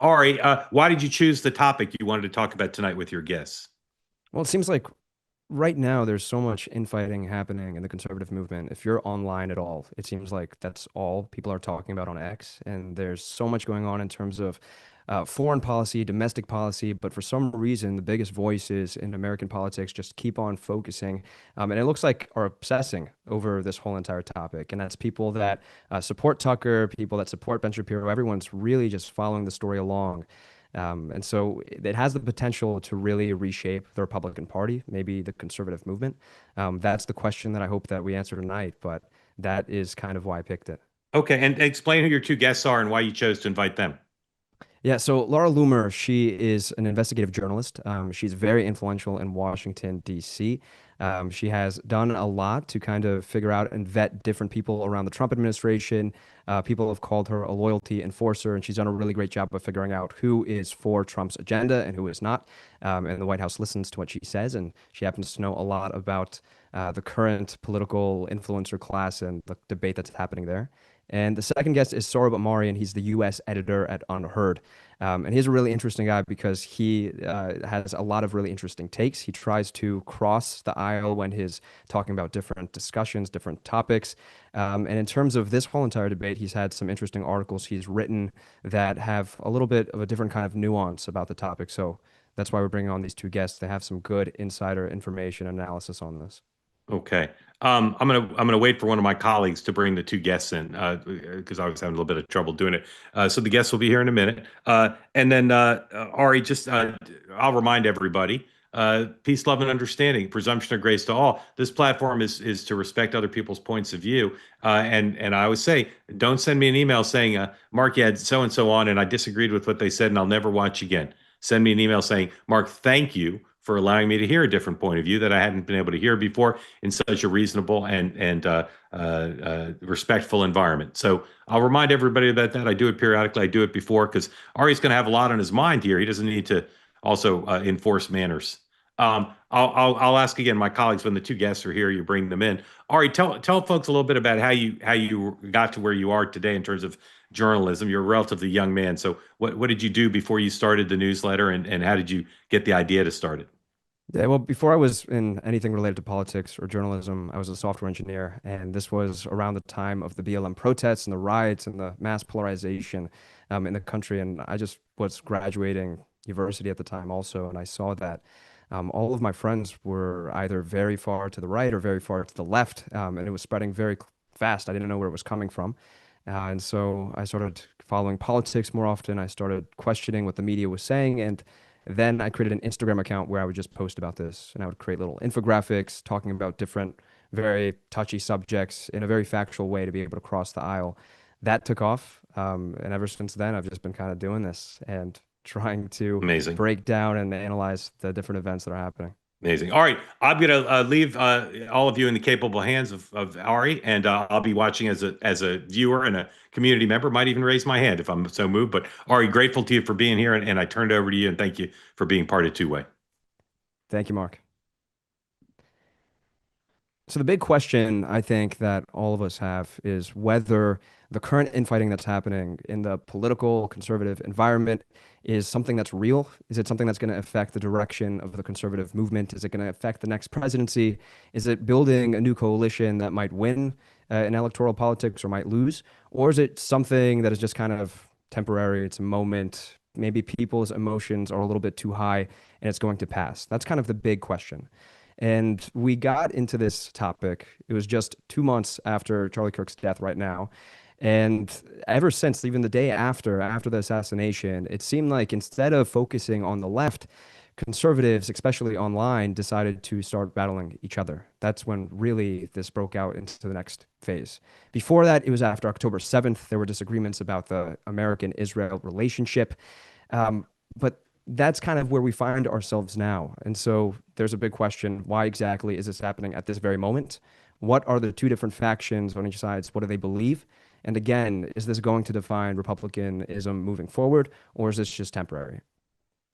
Ari, why did you choose the topic you wanted to talk about tonight with your guests? Well, it seems like right now there's so much infighting happening in the conservative movement. If you're online at all, it seems like that's all people are talking about on X. And there's so much going on in terms of foreign policy, domestic policy. But for some reason, the biggest voices in American politics just keep on focusing. And it looks like are obsessing over this whole entire topic. And that's people that support Tucker, people that support Ben Shapiro. Everyone's really just following the story along. And so it has the potential to really reshape the Republican Party, maybe the conservative movement. That's the question that I hope that we answer tonight, but that is kind of why I picked it. Okay, and explain who your two guests are and why you chose to invite them. Yeah, so Laura Loomer, she is an investigative journalist. She's very influential in Washington, D.C. She has done a lot to kind of figure out and vet different people around the Trump administration. People have called her a loyalty enforcer, and she's done a really great job of figuring out who is for Trump's agenda and who is not. And the White House listens to what she says, and she happens to know a lot about the current political influencer class and the debate that's happening there. And the second guest is Sohrab Amari, and he's the U.S. editor at UnHerd. And he's a really interesting guy because he has a lot of really interesting takes. He tries to cross the aisle when he's talking about different discussions, different topics. And in terms of this whole entire debate, he's had some interesting articles he's written that have a little bit of a different kind of nuance about the topic. So that's why we're bringing on these two guests. They have some good insider information analysis on this. Okay. I'm gonna wait for one of my colleagues to bring the two guests in because I was having a little bit of trouble doing it. So the guests will be here in a minute. And then Ari, just I'll remind everybody: peace, love, and understanding, presumption of grace to all. This platform is to respect other people's points of view. And I always say, don't send me an email saying, Mark, you had so and so on, and I disagreed with what they said, and I'll never watch again. Send me an email saying, Mark, thank you for allowing me to hear a different point of view that I hadn't been able to hear before in such a reasonable and respectful environment. So I'll remind everybody about that. I do it periodically. I do it before because Ari's going to have a lot on his mind here. He doesn't need to also enforce manners. I'll ask again, my colleagues, when the two guests are here, you bring them in. Ari, tell folks a little bit about how you got to where you are today in terms of journalism. You're a relatively young man, so what did you do before you started the newsletter, and how did you get the idea to start it? Yeah, well, before I was in anything related to politics or journalism, I was a software engineer, and this was around the time of the BLM protests and the riots and the mass polarization in the country. And I just was graduating university at the time also, and I saw that all of my friends were either very far to the right or very far to the left, and it was spreading very fast. I didn't know where it was coming from. And so I started following politics more often. I started questioning what the media was saying, and then I created an Instagram account where I would just post about this, and I would create little infographics talking about different, very touchy subjects in a very factual way to be able to cross the aisle. That took off, and ever since then, I've just been kind of doing this and trying to Amazing. break down and analyze the different events that are happening. Amazing. All right, I'm going to leave all of you in the capable hands of Ari, and I'll be watching as a viewer and a community member. Might even raise my hand if I'm so moved. But Ari, grateful to you for being here, and I turned over to you, and thank you for being part of Two Way. Thank you, Mark. So the big question I think that all of us have is whether the current infighting that's happening in the political conservative environment is something that's real. Is it something that's going to affect the direction of the conservative movement? Is it going to affect the next presidency? Is it building a new coalition that might win in electoral politics or might lose? Or is it something that is just kind of temporary? It's a moment. Maybe people's emotions are a little bit too high and it's going to pass. That's kind of the big question. And we got into this topic. It was just 2 months after Charlie Kirk's death right now. And ever since, even the day after the assassination, it seemed like instead of focusing on the left, conservatives, especially online, decided to start battling each other. That's when really this broke out into the next phase. Before that, it was after October 7th. There were disagreements about the American-Israel relationship. But that's kind of where we find ourselves now. And so there's a big question. Why exactly is this happening at this very moment? What are the two different factions on each side? What do they believe? And again, is this going to define Republicanism moving forward, or is this just temporary?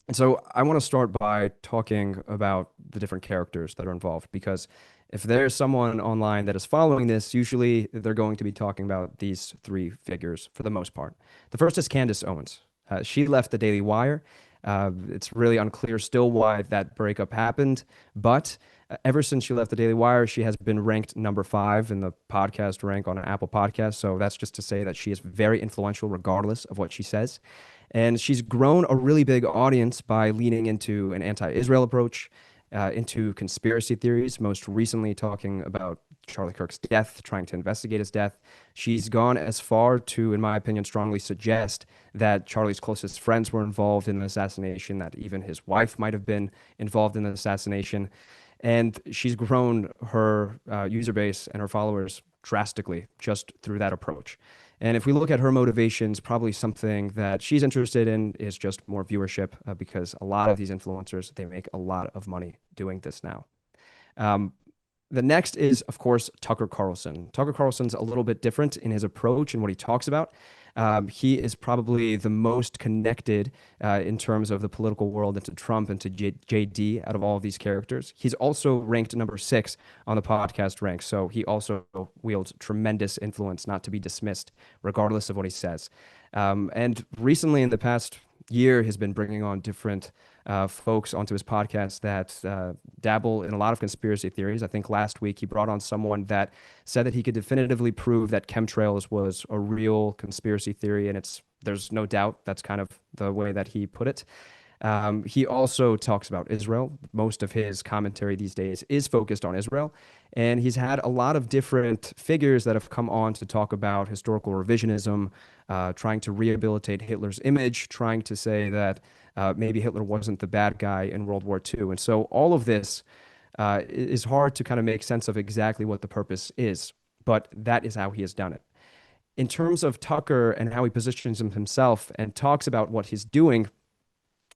And so I want to start by talking about the different characters that are involved, because if there's someone online that is following this, usually they're going to be talking about these three figures for the most part. The first is Candace Owens. She left the Daily Wire. It's really unclear still why that breakup happened, but ever since she left the Daily Wire, she has been ranked number 5 in the podcast rank on an Apple podcast. So that's just to say that she is very influential regardless of what she says. And she's grown a really big audience by leaning into an anti-Israel approach, into conspiracy theories, most recently talking about Charlie Kirk's death, trying to investigate his death. She's gone as far to, in my opinion, strongly suggest that Charlie's closest friends were involved in the assassination, that even his wife might have been involved in the assassination. And she's grown her user base and her followers drastically just through that approach. And if we look at her motivations, probably something that she's interested in is just more viewership, because a lot of these influencers, they make a lot of money doing this now. Um, the next is, of course, Tucker Carlson. Tucker Carlson's a little bit different in his approach and what he talks about. He is probably the most connected in terms of the political world into Trump and to JD out of all of these characters. He's also ranked number 6 on the podcast rank. So he also wields tremendous influence, not to be dismissed, regardless of what he says. And recently, in the past year, has been bringing on different folks onto his podcast that dabble in a lot of conspiracy theories. I think last week he brought on someone that said that he could definitively prove that chemtrails was a real conspiracy theory, and there's no doubt that's kind of the way that he put it. He also talks about Israel. Most of his commentary these days is focused on Israel. And he's had a lot of different figures that have come on to talk about historical revisionism, trying to rehabilitate Hitler's image, trying to say that maybe Hitler wasn't the bad guy in World War II. And so all of this is hard to kind of make sense of exactly what the purpose is, but that is how he has done it. In terms of Tucker and how he positions himself and talks about what he's doing,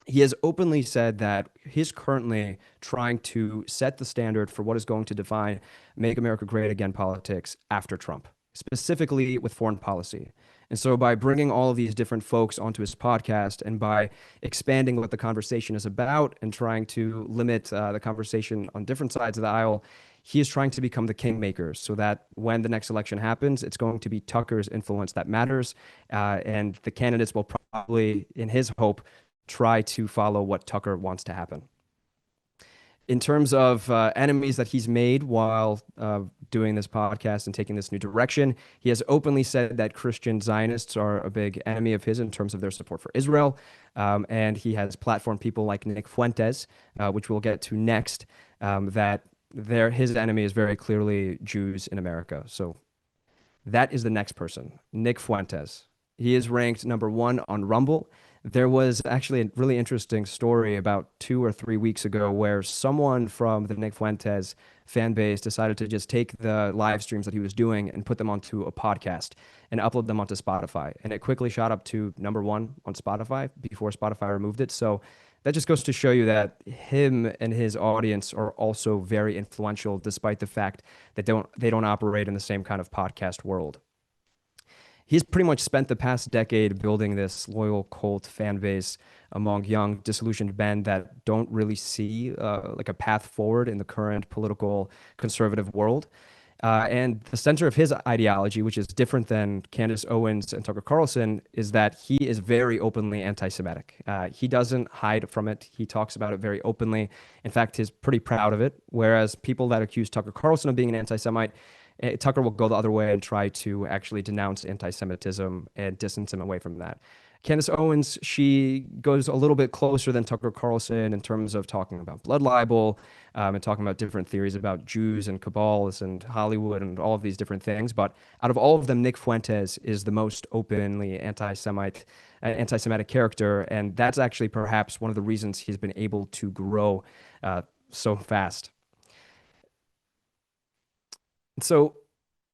he has openly said that he's currently trying to set the standard for what is going to define Make America Great Again politics after Trump, specifically with foreign policy. And so by bringing all of these different folks onto his podcast and by expanding what the conversation is about and trying to limit the conversation on different sides of the aisle, he is trying to become the kingmaker so that when the next election happens, it's going to be Tucker's influence that matters. And the candidates will probably, in his hope, try to follow what Tucker wants to happen. In terms of enemies that he's made while doing this podcast and taking this new direction, he has openly said that Christian Zionists are a big enemy of his in terms of their support for Israel. And he has platformed people like Nick Fuentes, which we'll get to next, that his enemy is very clearly Jews in America. So that is the next person, Nick Fuentes. He is ranked number 1 on Rumble. There was actually a really interesting story about 2 or 3 weeks ago where someone from the Nick Fuentes fan base decided to just take the live streams that he was doing and put them onto a podcast and upload them onto Spotify. And it quickly shot up to number 1 on Spotify before Spotify removed it. So that just goes to show you that him and his audience are also very influential, despite the fact that they don't operate in the same kind of podcast world. He's pretty much spent the past decade building this loyal cult fan base among young, disillusioned men that don't really see like a path forward in the current political conservative world. And the center of his ideology, which is different than Candace Owens and Tucker Carlson, is that he is very openly anti-Semitic. He doesn't hide from it. He talks about it very openly. In fact, he's pretty proud of it. Whereas people that accuse Tucker Carlson of being an anti-Semite, Tucker will go the other way and try to actually denounce anti-Semitism and distance him away from that. Candace Owens, she goes a little bit closer than Tucker Carlson in terms of talking about blood libel and talking about different theories about Jews and cabals and Hollywood and all of these different things. But out of all of them, Nick Fuentes is the most openly anti-Semitic character. And that's actually perhaps one of the reasons he's been able to grow so fast. So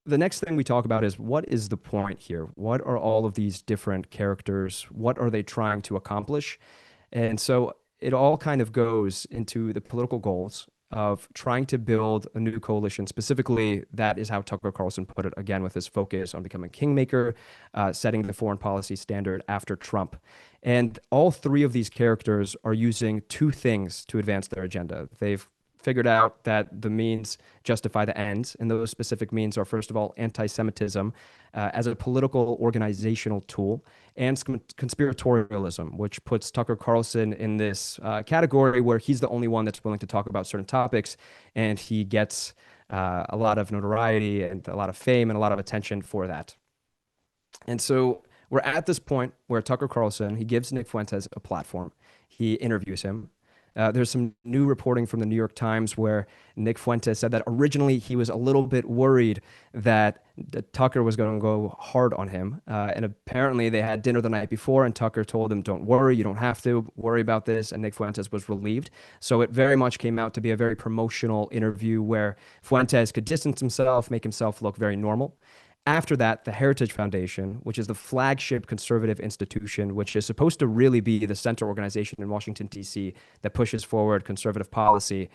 the next thing we talk about is, what is the point here? What are all of these different characters? What are they trying to accomplish? And so it all kind of goes into the political goals of trying to build a new coalition. Specifically, that is how Tucker Carlson put it, again, with his focus on becoming kingmaker, setting the foreign policy standard after Trump. And all 3 of these characters are using 2 things to advance their agenda. They've figured out that the means justify the ends. And those specific means are, first of all, anti-Semitism as a political organizational tool, and conspiratorialism, which puts Tucker Carlson in this category where he's the only one that's willing to talk about certain topics, and he gets a lot of notoriety and a lot of fame and a lot of attention for that. And so we're at this point where Tucker Carlson, he gives Nick Fuentes a platform. He interviews him. There's some new reporting from the New York Times where Nick Fuentes said that originally he was a little bit worried that Tucker was going to go hard on him. And apparently they had dinner the night before, and Tucker told him, don't worry, you don't have to worry about this. And Nick Fuentes was relieved. So it very much came out to be a very promotional interview where Fuentes could distance himself, make himself look very normal. After that, the Heritage Foundation, which is the flagship conservative institution, which is supposed to really be the center organization in Washington, D.C., that pushes forward conservative policy,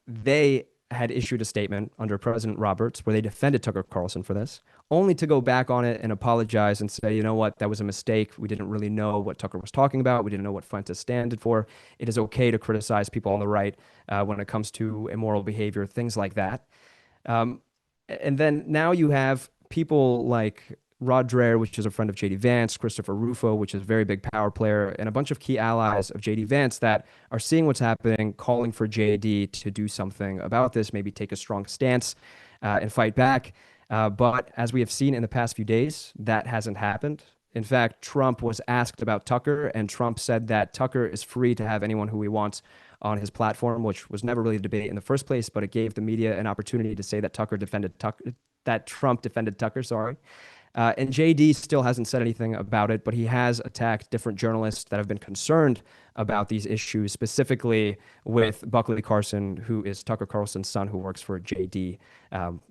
they had issued a statement under President Roberts where they defended Tucker Carlson for this, only to go back on it and apologize and say, you know what, that was a mistake. We didn't really know what Tucker was talking about. We didn't know what Fuentes standed for. It is okay to criticize people on the right when it comes to immoral behavior, things like that. And then now you have people like Rod Dreher, which is a friend of J.D. Vance, Christopher Rufo, which is a very big power player, and a bunch of key allies of J.D. Vance that are seeing what's happening, calling for J.D. to do something about this, maybe take a strong stance and fight back. But as we have seen in the past few days, that hasn't happened. In fact, Trump was asked about Tucker, and Trump said that Tucker is free to have anyone who he wants on his platform, which was never really a debate in the first place, but it gave the media an opportunity to say that Trump defended Tucker, sorry. And JD still hasn't said anything about it, but he has attacked different journalists that have been concerned about these issues, specifically with Buckley Carson, who is Tucker Carlson's son, who works for JD,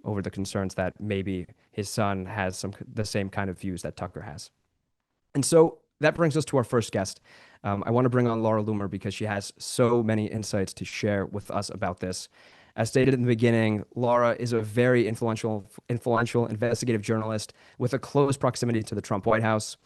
over the concerns that maybe his son has the same kind of views that Tucker has. And so that brings us to our first guest. I want to bring on Laura Loomer because she has so many insights to share with us about this. As stated in the beginning, Laura is a very influential investigative journalist with a close proximity to the Trump White House.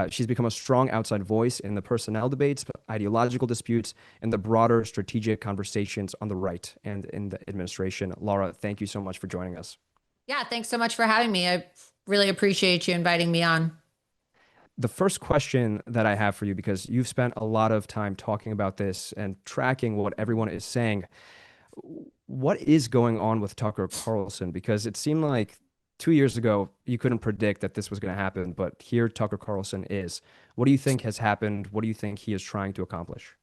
She's become a strong outside voice in the personnel debates, ideological disputes, and the broader strategic conversations on the right and in the administration. Laura, thank you so much for joining us. Yeah, thanks so much for having me. I really appreciate you inviting me on. The first question that I have for you, because you've spent a lot of time talking about this and tracking what everyone is saying, what is going on with Tucker Carlson? Because it seemed like 2 years ago, you couldn't predict that this was going to happen, but here Tucker Carlson is. What do you think has happened? What do you think he is trying to accomplish?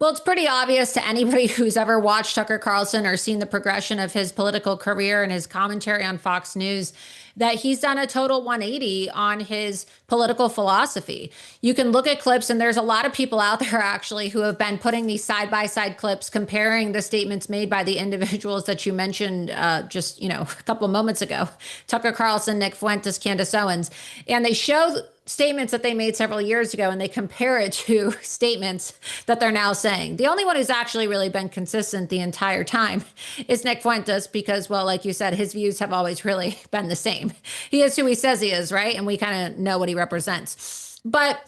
Well, it's pretty obvious to anybody who's ever watched Tucker Carlson or seen the progression of his political career and his commentary on Fox News that he's done a total 180 on his political philosophy. You can look at clips, and there's a lot of people out there actually who have been putting these side-by-side clips, comparing the statements made by the individuals that you mentioned just, a couple of moments ago, Tucker Carlson, Nick Fuentes, Candace Owens, and they show statements that they made several years ago, and they compare it to statements that they're now saying. The only one who's actually really been consistent the entire time is Nick Fuentes because, well, like you said, his views have always really been the same. He is who he says he is, right? And we kind of know what he represents. But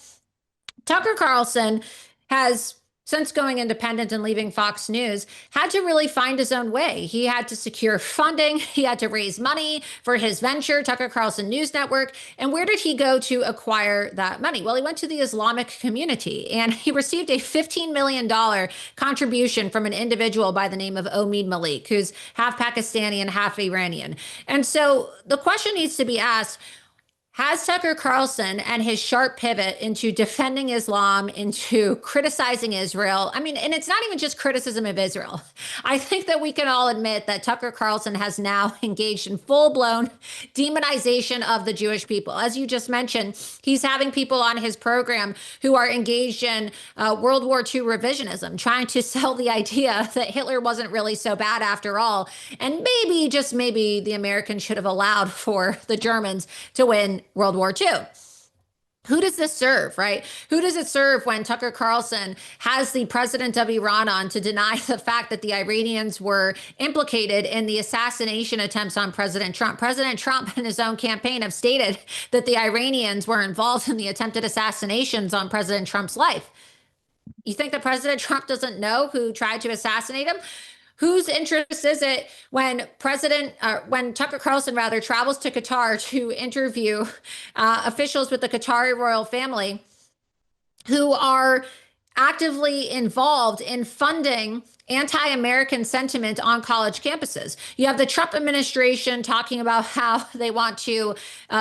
Tucker Carlson has, since going independent and leaving Fox News, had to really find his own way. He had to secure funding. He had to raise money for his venture, Tucker Carlson News Network. And where did he go to acquire that money? Well, he went to the Islamic community, and he received a $15 million contribution from an individual by the name of Omid Malik, who's half Pakistani and half Iranian. And so the question needs to be asked, has Tucker Carlson and his sharp pivot into defending Islam, into criticizing Israel, and it's not even just criticism of Israel. I think that we can all admit that Tucker Carlson has now engaged in full-blown demonization of the Jewish people. As you just mentioned, he's having people on his program who are engaged in World War II revisionism, trying to sell the idea that Hitler wasn't really so bad after all. And maybe, just maybe, the Americans should have allowed for the Germans to win World War II. Who does this serve, right? Who does it serve when Tucker Carlson has the president of Iran on to deny the fact that the Iranians were implicated in the assassination attempts on President Trump? President Trump in his own campaign have stated that the Iranians were involved in the attempted assassinations on President Trump's life. You think that President Trump doesn't know who tried to assassinate him? Whose interest is it when when Tucker Carlson rather travels to Qatar to interview officials with the Qatari royal family who are actively involved in funding anti-American sentiment on college campuses? You have the Trump administration talking about how they want to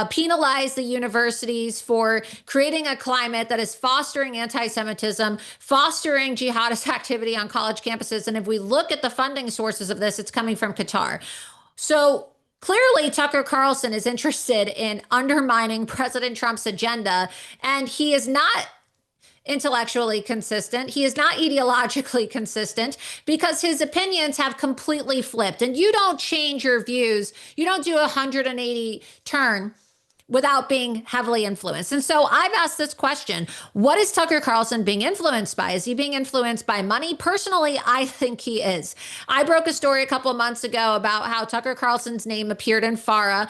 penalize the universities for creating a climate that is fostering anti-Semitism, fostering jihadist activity on college campuses. And if we look at the funding sources of this, it's coming from Qatar. So clearly, Tucker Carlson is interested in undermining President Trump's agenda, and he is not intellectually consistent. He is not ideologically consistent because his opinions have completely flipped. And you don't change your views. You don't do a 180 turn without being heavily influenced. And so I've asked this question: what is Tucker Carlson being influenced by? Is he being influenced by money? Personally, I think he is. I broke a story a couple of months ago about how Tucker Carlson's name appeared in FARA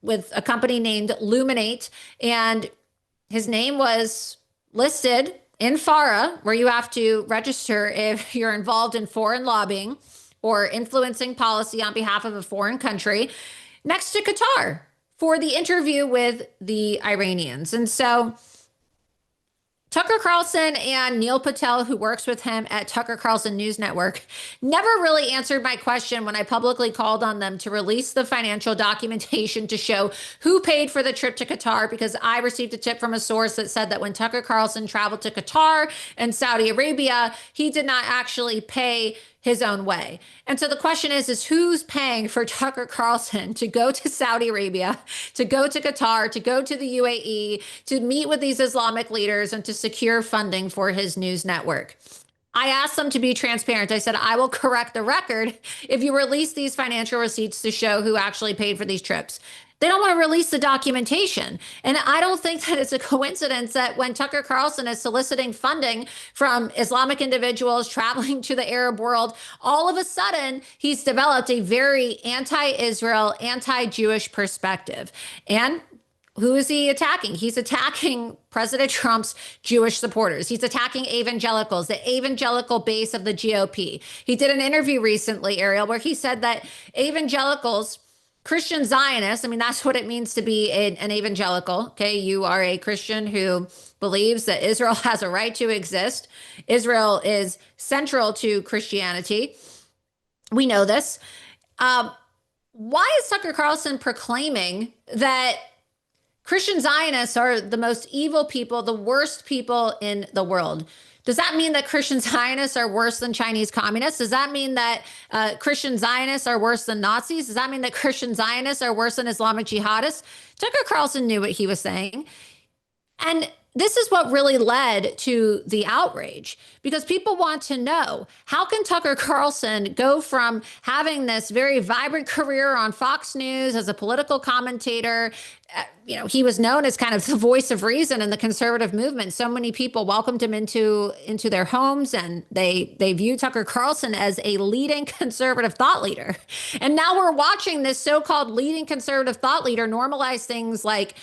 with a company named Luminate, and his name was listed in FARA, where you have to register if you're involved in foreign lobbying or influencing policy on behalf of a foreign country, next to Qatar for the interview with the Iranians. And so Tucker Carlson and Neil Patel, who works with him at Tucker Carlson News Network, never really answered my question when I publicly called on them to release the financial documentation to show who paid for the trip to Qatar, because I received a tip from a source that said that when Tucker Carlson traveled to Qatar and Saudi Arabia, he did not actually pay his own way. And so the question is who's paying for Tucker Carlson to go to Saudi Arabia, to go to Qatar, to go to the UAE, to meet with these Islamic leaders and to secure funding for his news network? I asked them to be transparent. I said, I will correct the record if you release these financial receipts to show who actually paid for these trips. They don't want to release the documentation. And I don't think that it's a coincidence that when Tucker Carlson is soliciting funding from Islamic individuals traveling to the Arab world, all of a sudden he's developed a very anti-Israel, anti-Jewish perspective. And who is he attacking? He's attacking President Trump's Jewish supporters. He's attacking evangelicals, the evangelical base of the GOP. He did an interview recently, Ariel, where he said that evangelicals, Christian Zionists, I mean, that's what it means to be an evangelical. Okay. You are a Christian who believes that Israel has a right to exist. Israel is central to Christianity. We know this. Why is Tucker Carlson proclaiming that Christian Zionists are the most evil people, the worst people in the world? Does that mean that Christian Zionists are worse than Chinese communists? Does that mean that Christian Zionists are worse than Nazis? Does that mean that Christian Zionists are worse than Islamic jihadists? Tucker Carlson knew what he was saying. And this is what really led to the outrage, because people want to know, how can Tucker Carlson go from having this very vibrant career on Fox News as a political commentator? He was known as kind of the voice of reason in the conservative movement. So many people welcomed him into their homes, and they view Tucker Carlson as a leading conservative thought leader. And now we're watching this so-called leading conservative thought leader normalize things like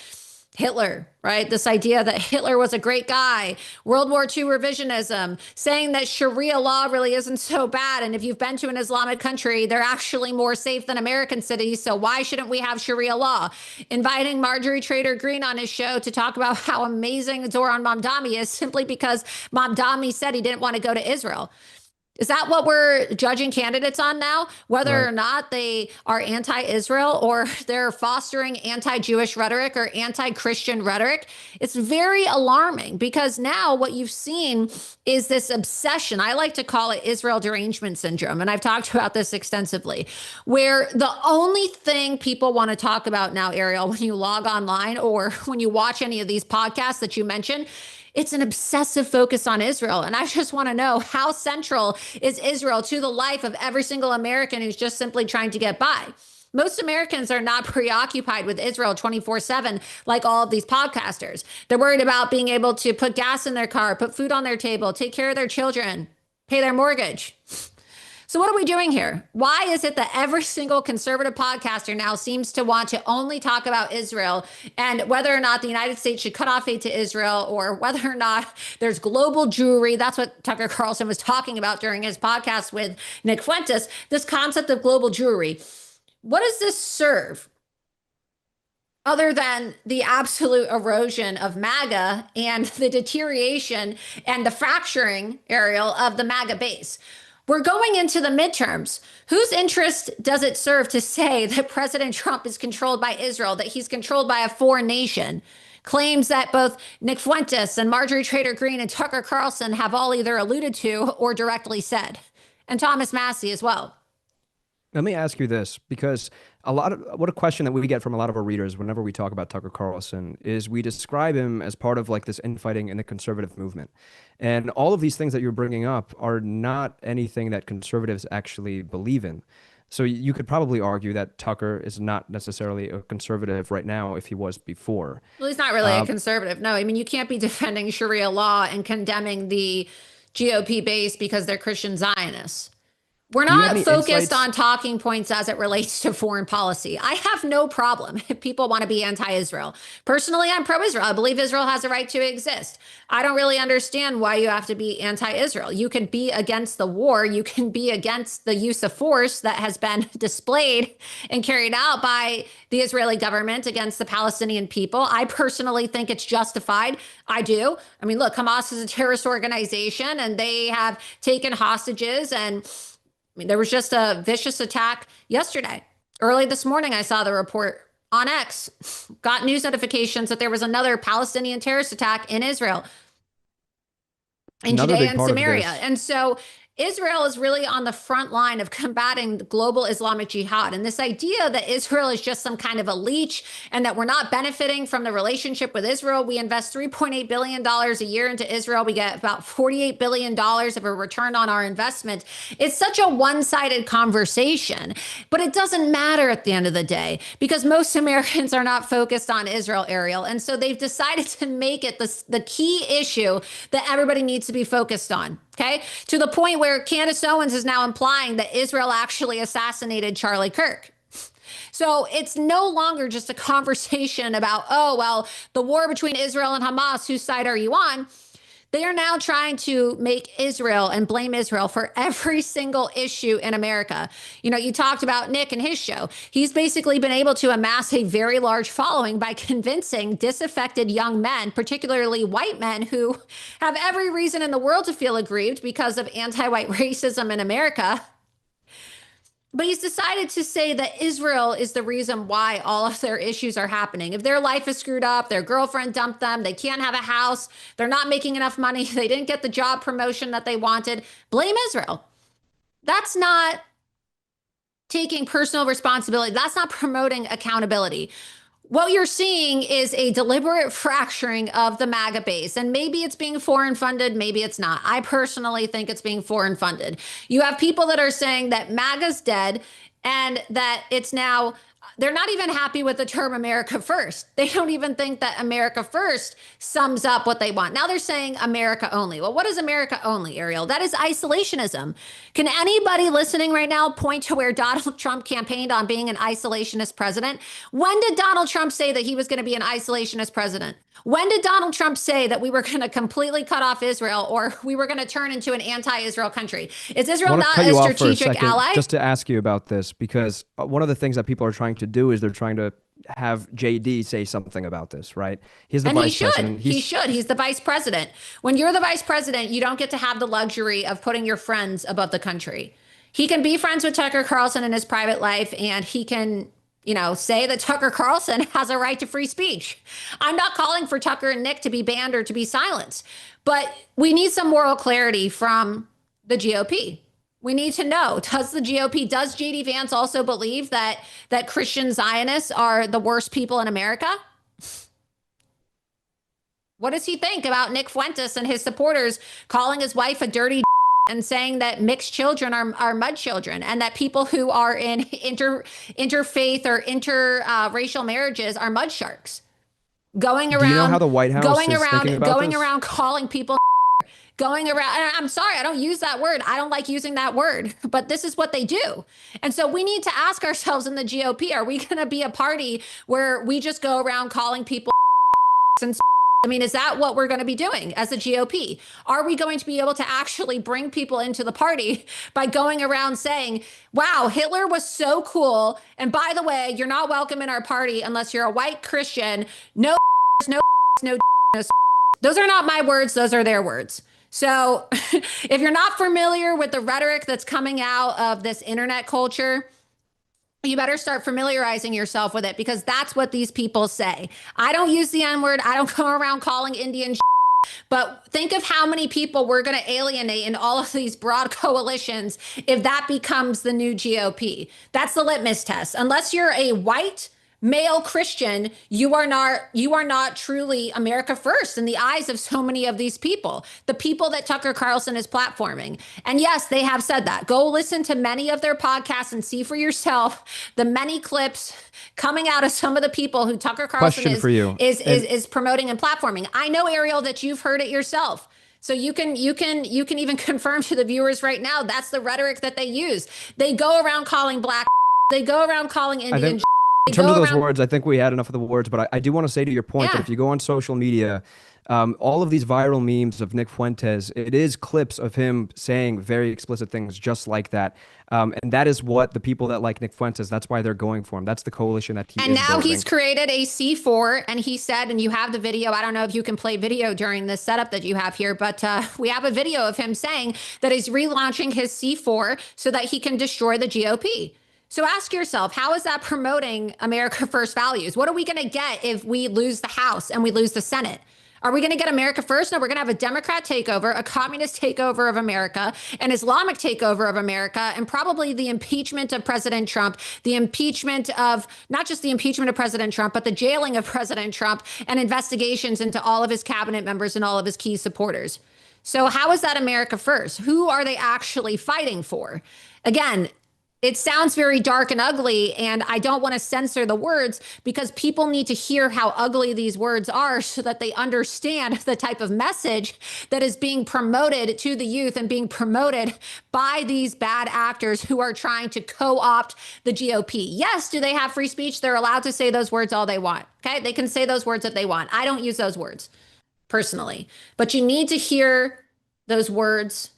Hitler, right? This idea that Hitler was a great guy, World War II revisionism, saying that Sharia law really isn't so bad. And if you've been to an Islamic country, they're actually more safe than American cities. So why shouldn't we have Sharia law? Inviting Marjorie Trader Green on his show to talk about how amazing Zoran Mamdani is simply because Mamdani said he didn't want to go to Israel. Is that what we're judging candidates on now? Whether or not they are anti-Israel or they're fostering anti-Jewish rhetoric or anti-Christian rhetoric? It's very alarming, because now what you've seen is this obsession. I like to call it Israel derangement syndrome. And I've talked about this extensively, where the only thing people want to talk about now, Ariel, when you log online or when you watch any of these podcasts that you mentioned, it's an obsessive focus on Israel. And I just want to know, how central is Israel to the life of every single American who's just simply trying to get by? Most Americans are not preoccupied with Israel 24/7 like all of these podcasters. They're worried about being able to put gas in their car, put food on their table, take care of their children, pay their mortgage. So what are we doing here? Why is it that every single conservative podcaster now seems to want to only talk about Israel and whether or not the United States should cut off aid to Israel, or whether or not there's global Jewry? That's what Tucker Carlson was talking about during his podcast with Nick Fuentes, this concept of global Jewry. What does this serve? Other than the absolute erosion of MAGA and the deterioration and the fracturing, Ariel, of the MAGA base. We're going into the midterms. Whose interest does it serve to say that President Trump is controlled by Israel, that he's controlled by a foreign nation? Claims that both Nick Fuentes and Marjorie Trader Green and Tucker Carlson have all either alluded to or directly said, and Thomas Massie as well. Let me ask you this, because what a question that we get from a lot of our readers whenever we talk about Tucker Carlson is we describe him as part of like this infighting in the conservative movement. And all of these things that you're bringing up are not anything that conservatives actually believe in. So you could probably argue that Tucker is not necessarily a conservative right now if he was before. Well, he's not really a conservative. No, I mean, you can't be defending Sharia law and condemning the GOP base because they're Christian Zionists. We're not focused on talking points as it relates to foreign policy. I have no problem if people want to be anti-Israel. Personally, I'm pro-Israel. I believe Israel has a right to exist. I don't really understand why you have to be anti-Israel. You can be against the war. You can be against the use of force that has been displayed and carried out by the Israeli government against the Palestinian people. I personally think it's justified. I do. I mean, look, Hamas is a terrorist organization and they have taken hostages, and I mean, there was just a vicious attack yesterday. Early this morning, I saw the report on X, got news notifications that there was another Palestinian terrorist attack in Israel, in Judea and Samaria. And so Israel is really on the front line of combating the global Islamic jihad. And this idea that Israel is just some kind of a leech and that we're not benefiting from the relationship with Israel. We invest $3.8 billion a year into Israel. We get about $48 billion of a return on our investment. It's such a one-sided conversation, but it doesn't matter at the end of the day because most Americans are not focused on Israel, Ariel. And so they've decided to make it the key issue that everybody needs to be focused on. Okay, to the point where Candace Owens is now implying that Israel actually assassinated Charlie Kirk. So it's no longer just a conversation about, oh, well, the war between Israel and Hamas, whose side are you on? They are now trying to make Israel and blame Israel for every single issue in America. You know, you talked about Nick and his show. He's basically been able to amass a very large following by convincing disaffected young men, particularly white men who have every reason in the world to feel aggrieved because of anti-white racism in America. But he's decided to say that Israel is the reason why all of their issues are happening. If their life is screwed up, their girlfriend dumped them, they can't have a house, they're not making enough money, they didn't get the job promotion that they wanted, blame Israel. That's not taking personal responsibility. That's not promoting accountability. What you're seeing is a deliberate fracturing of the MAGA base. And maybe it's being foreign funded, maybe it's not. I personally think it's being foreign funded. You have people that are saying that MAGA's dead and that it's now, they're not even happy with the term America First. They don't even think that America First sums up what they want. Now they're saying America only. Well, what is America only, Ariel? That is isolationism. Can anybody listening right now point to where Donald Trump campaigned on being an isolationist president? When did Donald Trump say that he was going to be an isolationist president? When did Donald Trump say that we were going to completely cut off Israel or we were going to turn into an anti-Israel country? Is Israel not a strategic ally? Just to ask you about this, because one of the things that people are trying to do is they're trying to have JD say something about this, right? He's the vice president. He should. He's the vice president. When you're the vice president, you don't get to have the luxury of putting your friends above the country. He can be friends with Tucker Carlson in his private life, and he can, you know, say that Tucker Carlson has a right to free speech. I'm not calling for Tucker and Nick to be banned or to be silenced, but we need some moral clarity from the GOP. We need to know, does the GOP, does JD Vance also believe that Christian Zionists are the worst people in America? What does he think about Nick Fuentes and his supporters calling his wife a dirty and saying that mixed children are mud children and that people who are in interfaith or interracial marriages are mud sharks? Going around, do you know how the White House is thinking about going around calling people going around. And I'm sorry, I don't use that word. I don't like using that word, but this is what they do. And so we need to ask ourselves in the GOP, are we going to be a party where we just go around calling people and I mean, is that what we're going to be doing as a GOP? Are we going to be able to actually bring people into the party by going around saying, wow, Hitler was so cool. And by the way, you're not welcome in our party unless you're a white Christian. No, no, no, no. Those are not my words. Those are their words. So if you're not familiar with the rhetoric that's coming out of this internet culture, you better start familiarizing yourself with it, because that's what these people say. I don't use the N-word. I don't go around calling Indian but think of how many people we're going to alienate in all of these broad coalitions if that becomes the new GOP. That's the litmus test. Unless you're a white male Christian, you are not truly America first in the eyes of so many of these people, the people that Tucker Carlson is platforming. And yes, they have said that. Go listen to many of their podcasts and see for yourself the many clips coming out of some of the people who Tucker Carlson is promoting and platforming. I know, Ariel, that you've heard it yourself. So you can even confirm to the viewers right now, that's the rhetoric that they use. They go around calling black, they go around calling Indian. In terms of those words, I think we had enough of the words, but I do want to say to your point that if you go on social media, all of these viral memes of Nick Fuentes, it is clips of him saying very explicit things just like that. And that is what the people that like Nick Fuentes, that's why they're going for him. That's the coalition that he is now building. He's created a C4, and he said, and you have the video, I don't know if you can play video during this setup that you have here, but we have a video of him saying that he's relaunching his C4 so that he can destroy the GOP. So ask yourself, how is that promoting America First values? What are we going to get if we lose the House and we lose the Senate? Are we going to get America First? No, we're going to have a Democrat takeover, a communist takeover of America, an Islamic takeover of America, and probably the impeachment of President Trump, the impeachment of not just the impeachment of President Trump, but the jailing of President Trump and investigations into all of his cabinet members and all of his key supporters. So how is that America First? Who are they actually fighting for? Again, it sounds very dark and ugly, and I don't want to censor the words because people need to hear how ugly these words are so that they understand the type of message that is being promoted to the youth and being promoted by these bad actors who are trying to co-opt the GOP. Yes, do they have free speech? They're allowed to say those words all they want. Okay, they can say those words if they want. I don't use those words personally, but you need to hear those words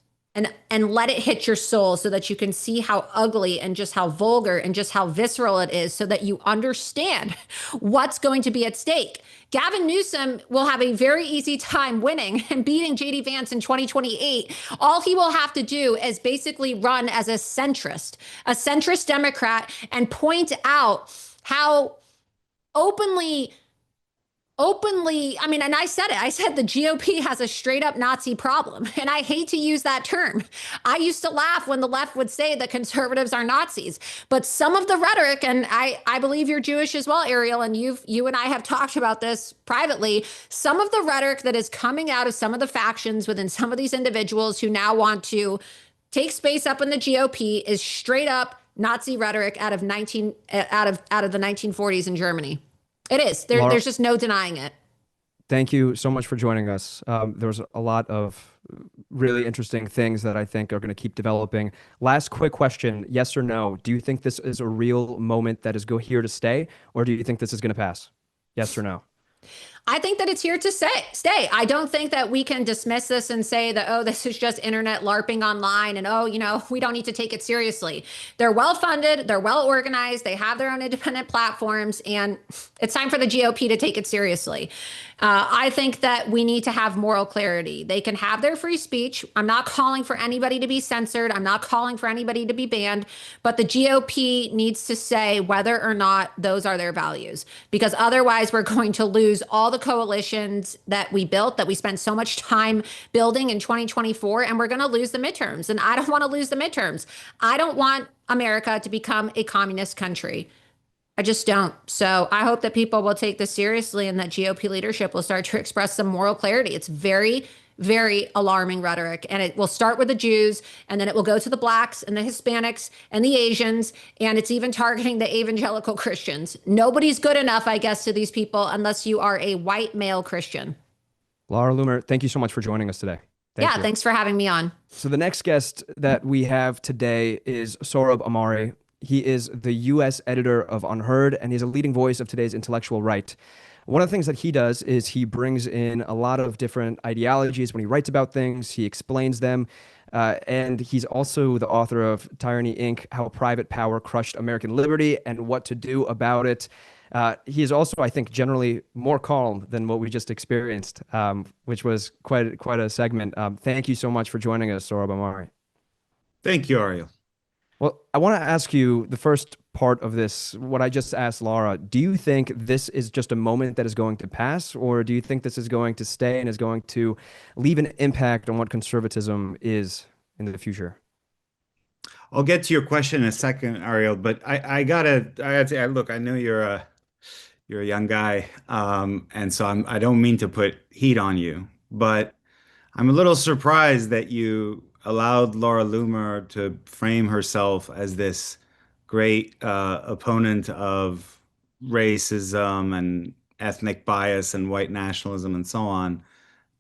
and let it hit your soul so that you can see how ugly and just how vulgar and just how visceral it is so that you understand what's going to be at stake. Gavin Newsom will have a very easy time winning and beating JD Vance in 2028. All he will have to do is basically run as a centrist Democrat and point out how openly, I mean, and I said the GOP has a straight up Nazi problem. And I hate to use that term. I used to laugh when the left would say that conservatives are Nazis, but some of the rhetoric, and I believe you're Jewish as well, Ariel, and you and I have talked about this privately, some of the rhetoric that is coming out of some of the factions within some of these individuals who now want to take space up in the GOP is straight up Nazi rhetoric out of the 1940s in Germany. It is. There's just no denying it. Thank you so much for joining us. There was a lot of really interesting things that I think are going to keep developing. Last quick question, yes or no? Do you think this is a real moment that is here to stay, or do you think this is going to pass? Yes or no? I think that it's here to stay. I don't think that we can dismiss this and say that, oh, this is just internet LARPing online and, oh, we don't need to take it seriously. They're well funded. They're well organized. They have their own independent platforms, and it's time for the GOP to take it seriously. I think that we need to have moral clarity. They can have their free speech. I'm not calling for anybody to be censored. I'm not calling for anybody to be banned, but the GOP needs to say whether or not those are their values, because otherwise we're going to lose all the coalitions that we built, that we spent so much time building in 2024, and we're going to lose the midterms. And I don't want to lose the midterms. I don't want America to become a communist country. I just don't. So I hope that people will take this seriously and that GOP leadership will start to express some moral clarity. It's very, very alarming rhetoric. And it will start with the Jews, and then it will go to the Blacks and the Hispanics and the Asians. And it's even targeting the evangelical Christians. Nobody's good enough, I guess, to these people unless you are a white male Christian. Laura Loomer, thank you so much for joining us today. Thank you. Thanks for having me on. So the next guest that we have today is Sohrab Amari. He is the U.S. editor of UnHerd, and he's a leading voice of today's intellectual right. One of the things that he does is he brings in a lot of different ideologies when he writes about things. He explains them. And he's also the author of Tyranny, Inc., How Private Power Crushed American Liberty and What to Do About It. He is also, I think, generally more calm than what we just experienced, which was quite a segment. Thank you so much for joining us, Sohrab Amari. Thank you, Ariel. Well, I want to ask you the first part of this, what I just asked Laura. Do you think this is just a moment that is going to pass, or do you think this is going to stay and is going to leave an impact on what conservatism is in the future? I'll get to your question in a second, Ariel, but I gotta say, look, I know you're a young guy, and so I don't mean to put heat on you, but I'm a little surprised that you allowed Laura Loomer to frame herself as this great opponent of racism and ethnic bias and white nationalism and so on,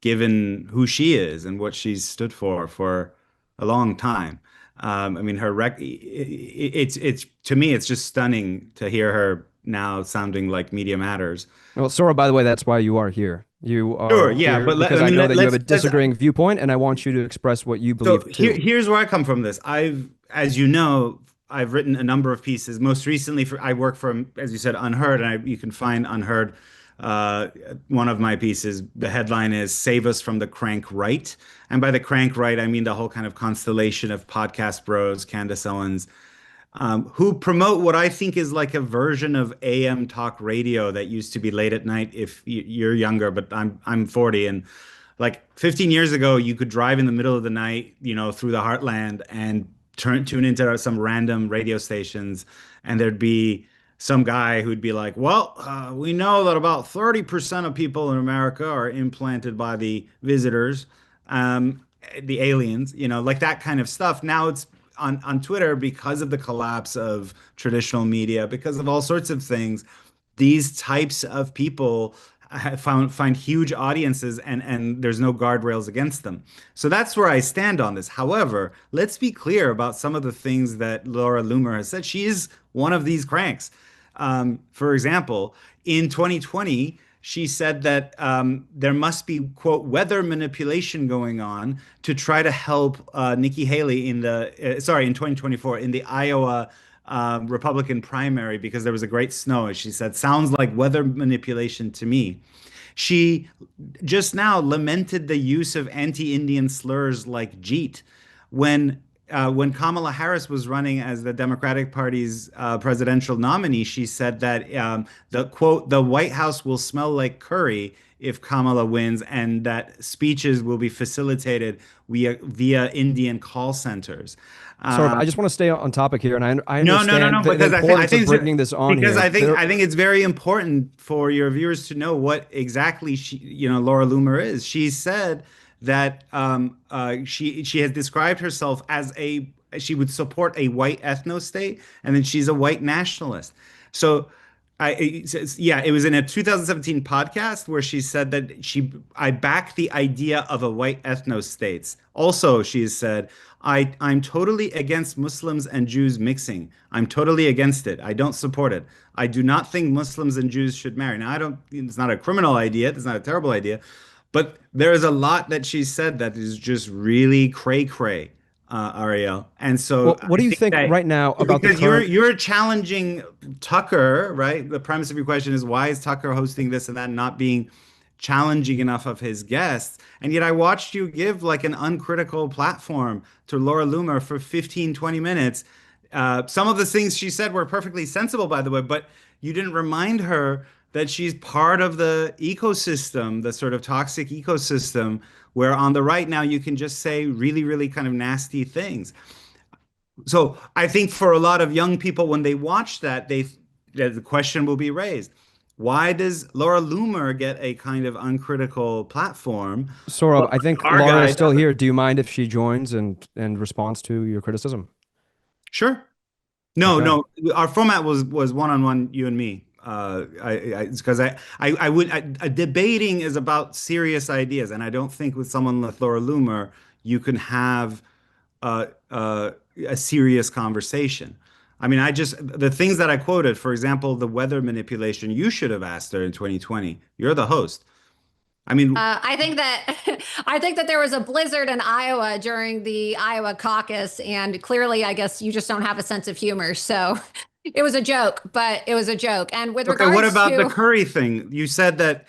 given who she is and what she's stood for a long time. I mean, it's to me, it's just stunning to hear her now sounding like Media Matters. Well, Sora, by the way, that's why you are here. You are Sure, yeah, here but because I know that you have a disagreeing viewpoint, and I want you to express what you believe too. Here's where I come from this. As you know, I've written a number of pieces. Most recently, I work for, as you said, UnHerd, and you can find UnHerd. One of my pieces, the headline is "Save Us from the Crank Right," and by the crank right, I mean the whole kind of constellation of podcast bros, Candace Owens, who promote what I think is like a version of AM talk radio that used to be late at night. If you're younger, but I'm 40, and like 15 years ago, you could drive in the middle of the night, through the heartland and tune into some random radio stations, and there'd be some guy who'd be like, well, we know that about 30% of people in America are implanted by the visitors, the aliens, like that kind of stuff. Now it's on Twitter, because of the collapse of traditional media, because of all sorts of things, these types of people find huge audiences, and there's no guardrails against them. So that's where I stand on this. However, let's be clear about some of the things that Laura Loomer has said. She is one of these cranks. For example, in 2020, she said that there must be, quote, weather manipulation going on to try to help Nikki Haley in 2024 in the Iowa Republican primary, because there was a great snow. She said, sounds like weather manipulation to me. She just now lamented the use of anti-Indian slurs like Jeet when Kamala Harris was running as the Democratic Party's presidential nominee. She said that the White House will smell like curry if Kamala wins, and that speeches will be facilitated via Indian call centers. Sorry, I just want to stay on topic here, and I understand no, the importance of bringing this on because here. I think it's very important for your viewers to know what exactly Laura Loomer is. She said that she has described herself as she would support a white ethno state, and then she's a white nationalist. So it was in a 2017 podcast where she said that I back the idea of a white ethno states. Also, she has said, I'm totally against Muslims and Jews mixing. I'm totally against it. I don't support it. I do not think Muslims and Jews should marry. Now, it's not a criminal idea. It's not a terrible idea. But there is a lot that she said that is just really cray-cray, Ariel. And so, what do you think right now about because you're challenging Tucker, right? The premise of your question is, why is Tucker hosting this and that, not being challenging enough of his guests? And yet I watched you give like an uncritical platform to Laura Loomer for 15, 20 minutes. Some of the things she said were perfectly sensible, by the way, but you didn't remind her that she's part of the ecosystem, the sort of toxic ecosystem, where on the right now you can just say really, really kind of nasty things. So I think for a lot of young people, when they watch that, the question will be raised. Why does Laura Loomer get a kind of uncritical platform? Sohrab, I think Laura is still here. Do you mind if she joins and responds to your criticism? Sure. No, our format was one-on-one, you and me. because I would debating is about serious ideas, and I don't think with someone like Laura Loomer you can have a serious conversation. I mean, the things that I quoted, for example, the weather manipulation, you should have asked her in 2020. You're the host. I mean, I think that I think that there was a blizzard in Iowa during the Iowa caucus, and clearly, I guess you just don't have a sense of humor. So it was a joke, but it was a joke. And with okay, what regards about the to curry thing? You said that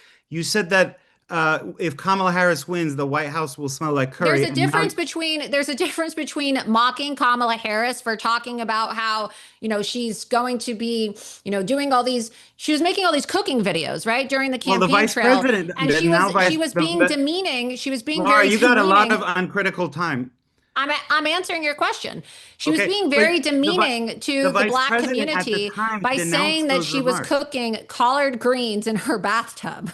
if Kamala Harris wins, the White House will smell like curry. And now, there's a difference between mocking Kamala Harris for talking about how, she's going to be, doing all these, she was making all these cooking videos, right, during the well, the campaign vice trail. president, And now she was being demeaning. She was being Laura, very you got a lot demeaning. of uncritical time. I'm answering your question. She was Okay, being but very demeaning the to the vice Black president at the community time by saying denounced that those she was remarks. cooking collard greens in her bathtub.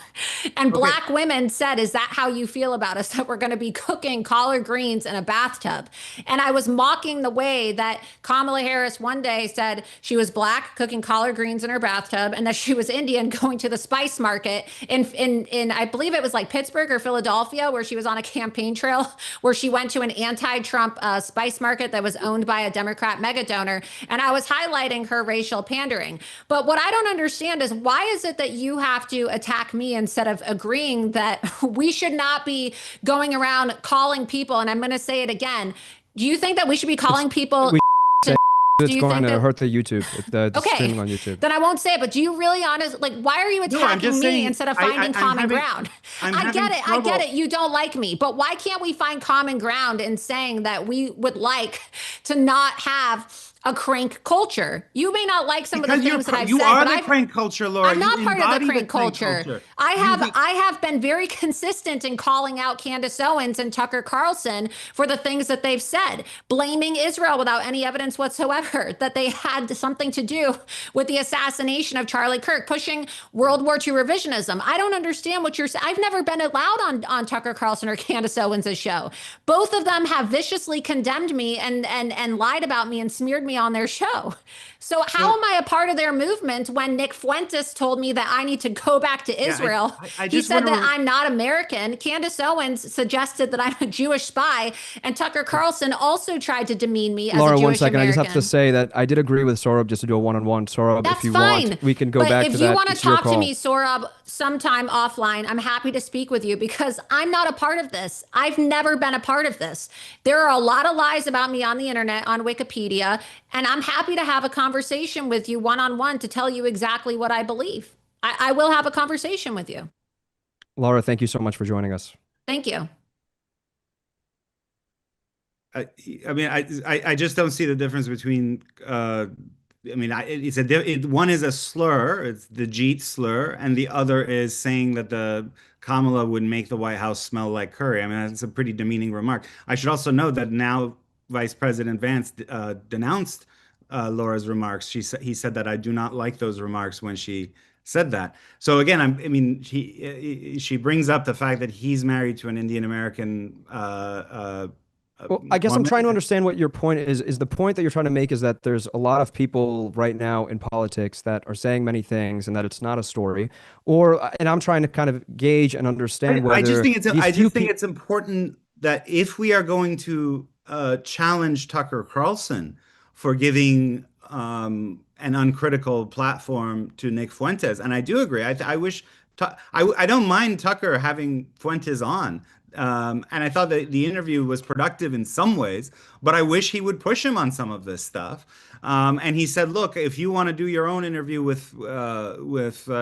And Okay, Black women said, "Is that how you feel about us, that we're going to be cooking collard greens in a bathtub?" And I was mocking the way that Kamala Harris one day said she was Black cooking collard greens in her bathtub, and that she was Indian going to the spice market in I believe it was like Pittsburgh or Philadelphia, where she was on a campaign trail where she went to an anti-Trump spice market that was owned by a Democrat mega donor. And I was highlighting her racial pandering. But what I don't understand is, why is it that you have to attack me instead of agreeing that we should not be going around calling people? And I'm going to say it again. Do you think that we should be calling people? We Do it's you going think to that? hurt the YouTube, the Okay, streaming on YouTube. then I won't say it. But do you really honest? Like, why are you no, I'm attacking just me saying instead of finding common ground? I'm I having get it. I trouble. get it. You don't like me, but why can't we find common ground in saying that we would like to not have a crank culture? You may not like some of the Because things that I've you said, are but the crank culture, Laura. I'm You not part of the embody crank culture. culture. I have been very consistent in calling out Candace Owens and Tucker Carlson for the things that they've said, blaming Israel without any evidence whatsoever that they had something to do with the assassination of Charlie Kirk, pushing World War II revisionism. I don't understand what you're saying. I've never been allowed on Tucker Carlson or Candace Owens' show. Both of them have viciously condemned me and lied about me and smeared me on their show. So how am I a part of their movement when Nick Fuentes told me that I need to go back to Yeah, Israel? I He just said want that to. I'm not American. Candace Owens suggested that I'm a Jewish spy, and Tucker Carlson also tried to demean me as Laura, a one Jewish second. I just have to American. say that I did agree with Sohrab just to do a one-on-one. Sohrab, if That's you want, fine. we can go But back if to you that. want to It's your talk to call. me, Sohrab, sometime offline, I'm happy to speak with you, because I'm not a part of this. I've never been a part of this. There are a lot of lies about me on the internet, on Wikipedia, and I'm happy to have a conversation with you one-on-one to tell you exactly what I believe. I will have a conversation with you. Laura, thank you so much for joining us. Thank you. I mean, I just don't see the difference between. I mean, one is a slur, it's the Jeet slur, and the other is saying that the Kamala would make the White House smell like curry. I mean, that's a pretty demeaning remark. I should also note that now Vice President Vance denounced Laura's remarks. He said that I do not like those remarks when she said that. So again, I mean, she brings up the fact that he's married to an Indian American Well, I guess I'm woman. trying to understand what your point is. Is the point that you're trying to make is that there's a lot of people right now in politics that are saying many things and that it's not a story, or and I'm trying to kind of gauge and understand I just whether think it's these I few just think people. it's important that if we are going to challenge Tucker Carlson for giving an uncritical platform to Nick Fuentes, and I do agree. I wish I don't mind Tucker having Fuentes on. And I thought that the interview was productive in some ways, but I wish he would push him on some of this stuff. And he said, "Look, if you want to do your own interview with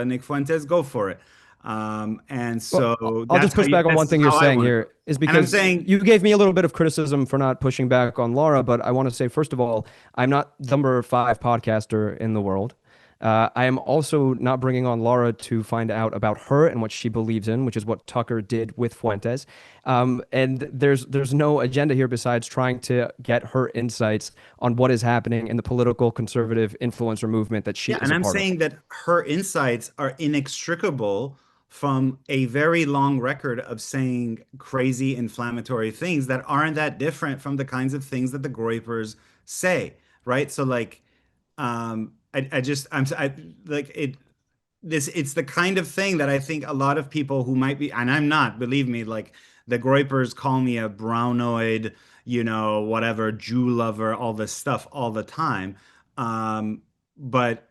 Nick Fuentes, go for it." And Well, so I'll just push back on one that's thing you're how I saying want to do here, it. is And I'm because saying, you gave me a little bit of criticism for not pushing back on Laura, but I want to say, first of all, I'm not number 5 podcaster in the world. I am also not bringing on Laura to find out about her and what she believes in, which is what Tucker did with Fuentes. And there's no agenda here besides trying to get her insights on what is happening in the political conservative influencer movement that she yeah, is and a I'm part of. saying that her insights are inextricable from a very long record of saying crazy inflammatory things that aren't that different from the kinds of things that the Groypers say, right? So like, I just, I like it. it's the kind of thing that I think a lot of people who might be, and I'm not, believe me, like the Groypers call me a brownoid, whatever, Jew lover, all this stuff all the time. Um, but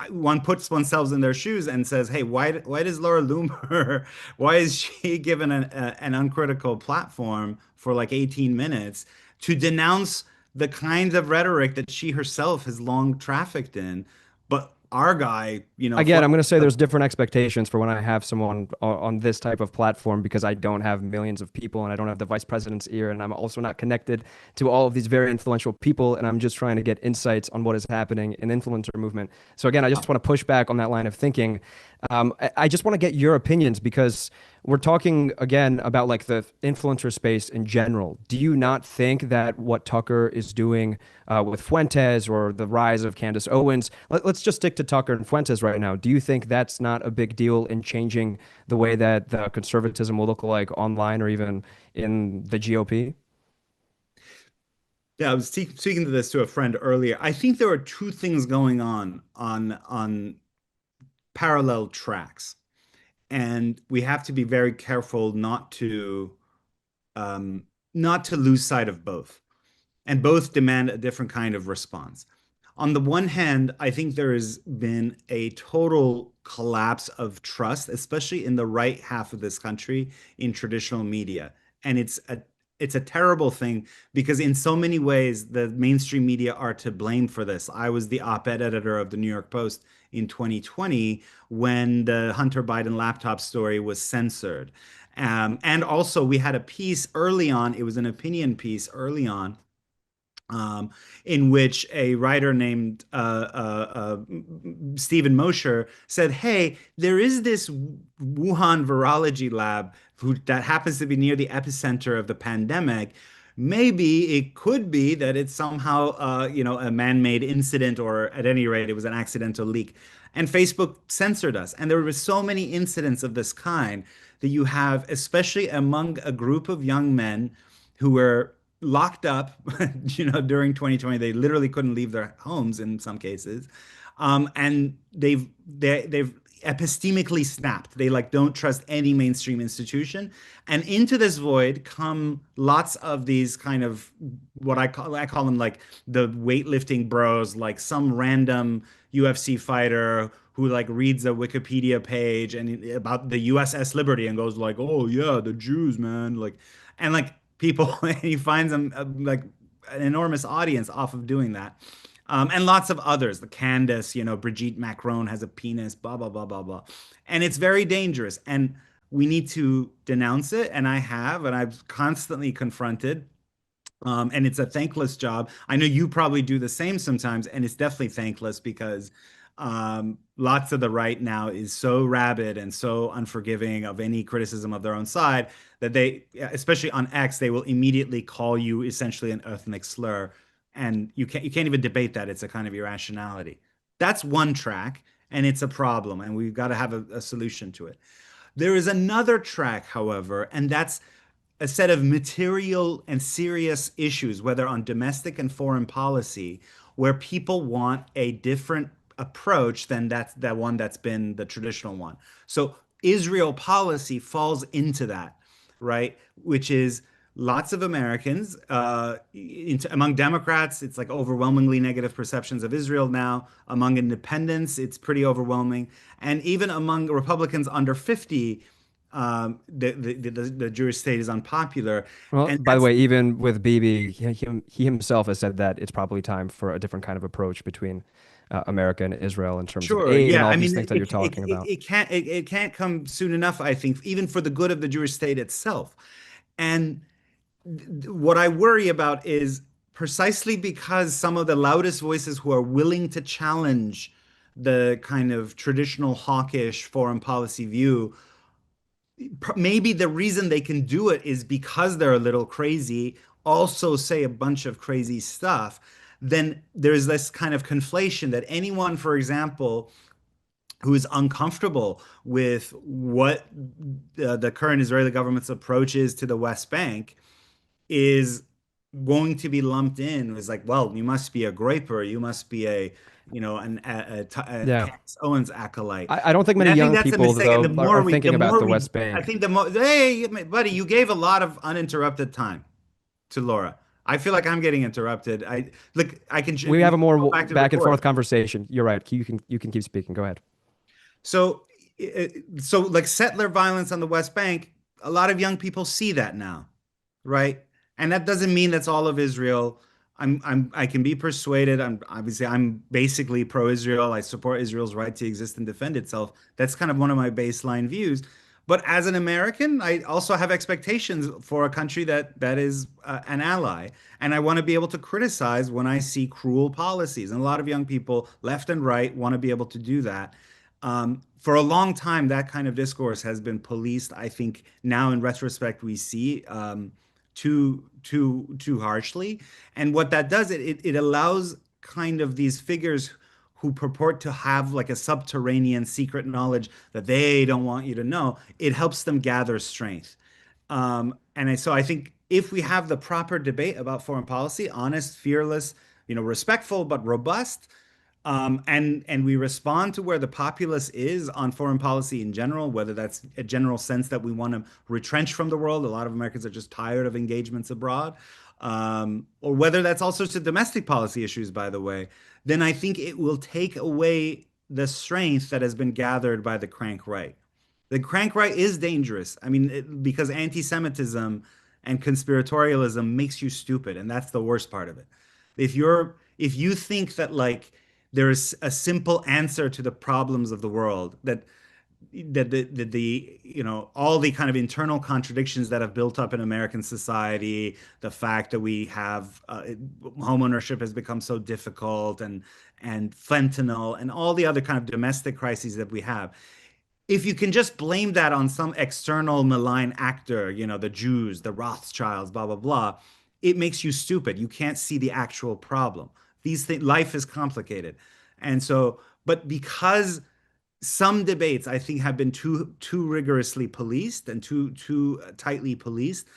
one puts oneself in their shoes and says, hey, why does Laura Loomer, why is she given an uncritical platform for like 18 minutes to denounce the kinds of rhetoric that she herself has long trafficked in? But our guy, Again, I'm going to say there's different expectations for when I have someone on this type of platform because I don't have millions of people and I don't have the vice president's ear and I'm also not connected to all of these very influential people and I'm just trying to get insights on what is happening in the influencer movement. So again, I just want to push back on that line of thinking. I just want to get your opinions because we're talking again about like the influencer space in general. Do you not think that what Tucker is doing with Fuentes or the rise of Candace Owens, let's just stick to Tucker and Fuentes right now. Do you think that's not a big deal in changing the way that the conservatism will look like online or even in the GOP? Yeah, I was speaking to this to a friend earlier. I think there are two things going on parallel tracks, and we have to be very careful um, not to lose sight of both. And both demand a different kind of response. On the one hand, I think there has been a total collapse of trust, especially in the right half of this country, in traditional media. And it's a terrible thing because in so many ways the mainstream media are to blame for this. I was the op-ed editor of the New York Post in 2020 when the Hunter Biden laptop story was censored. And also we had a piece early on, it was an opinion piece early on, um, in which a writer named Stephen Mosher said, "Hey, there is this Wuhan virology lab that happens to be near the epicenter of the pandemic. Maybe it could be that it's somehow, a man-made incident, or at any rate, it was an accidental leak." And Facebook censored us. And there were so many incidents of this kind that you have, especially among a group of young men who were locked up, during 2020. They literally couldn't leave their homes in some cases. And they've epistemically snapped. They like don't trust any mainstream institution. And into this void come lots of these kind of what I call them like the weightlifting bros, like some random UFC fighter who like reads a Wikipedia page and about the USS Liberty and goes like, "Oh yeah, the Jews, man." Like people, and he finds them like an enormous audience off of doing that. And lots of others, the Candace, Brigitte Macron has a penis, blah, blah, blah, blah, blah. And it's very dangerous. And we need to denounce it. And I've constantly confronted. And it's a thankless job. I know you probably do the same sometimes, and it's definitely thankless because lots of the right now is so rabid and so unforgiving of any criticism of their own side that they, especially on X, they will immediately call you essentially an ethnic slur, and you can't even debate that. It's a kind of irrationality. That's one track, and it's a problem, and we've got to have a solution to it. There is another track, however, and that's a set of material and serious issues, whether on domestic and foreign policy, where people want a different approach than that one that's been the traditional one. So Israel policy falls into that, right? Which is lots of Americans, among Democrats, it's like overwhelmingly negative perceptions of Israel now. Among independents, it's pretty overwhelming. And even among Republicans under 50, the Jewish state is unpopular. Well, And by the that's way, even with Bibi, he himself has said that it's probably time for a different kind of approach between America and Israel in terms of sure. aid and Yeah. all I these mean, things that you're talking about. it can't come soon enough, I think, even for the good of the Jewish state itself. And what I worry about is precisely because some of the loudest voices who are willing to challenge the kind of traditional hawkish foreign policy view, maybe the reason they can do it is because they're a little crazy, also say a bunch of crazy stuff. Then there's this kind of conflation that anyone, for example, who is uncomfortable with what the current Israeli government's approach is to the West Bank is going to be lumped in as like, well, you must be a groyper, you must be a, Yeah. Candace Owens acolyte. I don't think And many I think young that's a people, mistake. And though, are thinking about the West I Bank. think the more, hey, buddy, you gave a lot of uninterrupted time to Laura. I feel like I'm getting interrupted. I look, I can We we have a can more go back to the back and forth recording. conversation. You're right. You can keep speaking. Go ahead. So, like settler violence on the West Bank, a lot of young people see that now, right? And that doesn't mean that's all of Israel. I can be persuaded. I'm basically pro-Israel. I support Israel's right to exist and defend itself. That's kind of one of my baseline views. But as an American, I also have expectations for a country that is an ally, and I want to be able to criticize when I see cruel policies. And a lot of young people, left and right, want to be able to do that. For a long time, that kind of discourse has been policed. I think now, in retrospect, we see too harshly. And what that does, it allows kind of these figures who purport to have like a subterranean secret knowledge that they don't want you to know. It helps them gather strength. So I think if we have the proper debate about foreign policy, honest, fearless, respectful but robust, and we respond to where the populace is on foreign policy in general, whether that's a general sense that we want to retrench from the world. A lot of Americans are just tired of engagements abroad, or whether that's all sorts of domestic policy issues, by the way, then I think it will take away the strength that has been gathered by the crank right. The crank right is dangerous. I mean, because anti-Semitism and conspiratorialism makes you stupid, and that's the worst part of it. If you think that like there's a simple answer to the problems of the world, that the all the kind of internal contradictions that have built up in American society, the fact that we have home ownership has become so difficult, and fentanyl and all the other kind of domestic crises that we have, if you can just blame that on some external malign actor, the Jews, the Rothschilds, blah, blah, blah, it makes you stupid. You can't see the actual problem. These things, life is complicated. And so, but because some debates, I think, have been too rigorously policed and too tightly policed,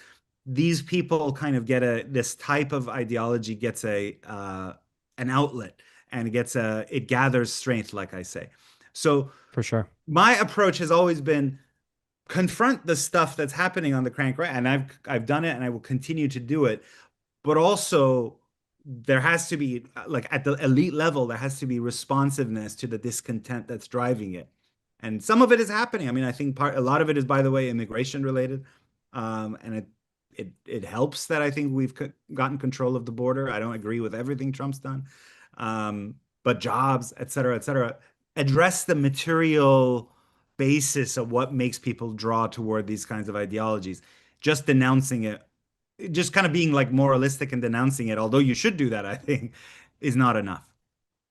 these people kind of this type of ideology gets an outlet, and it gathers strength, like I say. So For sure. my approach has always been confront the stuff that's happening on the crank right, and I've done it, and I will continue to do it. But also, there has to be, like at the elite level, there has to be responsiveness to the discontent that's driving it. And some of it is happening. I mean, I think a lot of it is, by the way, immigration related. And it helps that I think we've gotten control of the border. I don't agree with everything Trump's done. But jobs, et cetera, address the material basis of what makes people draw toward these kinds of ideologies. Just denouncing it, just kind of being like moralistic and denouncing it, although you should do that, I think, is not enough.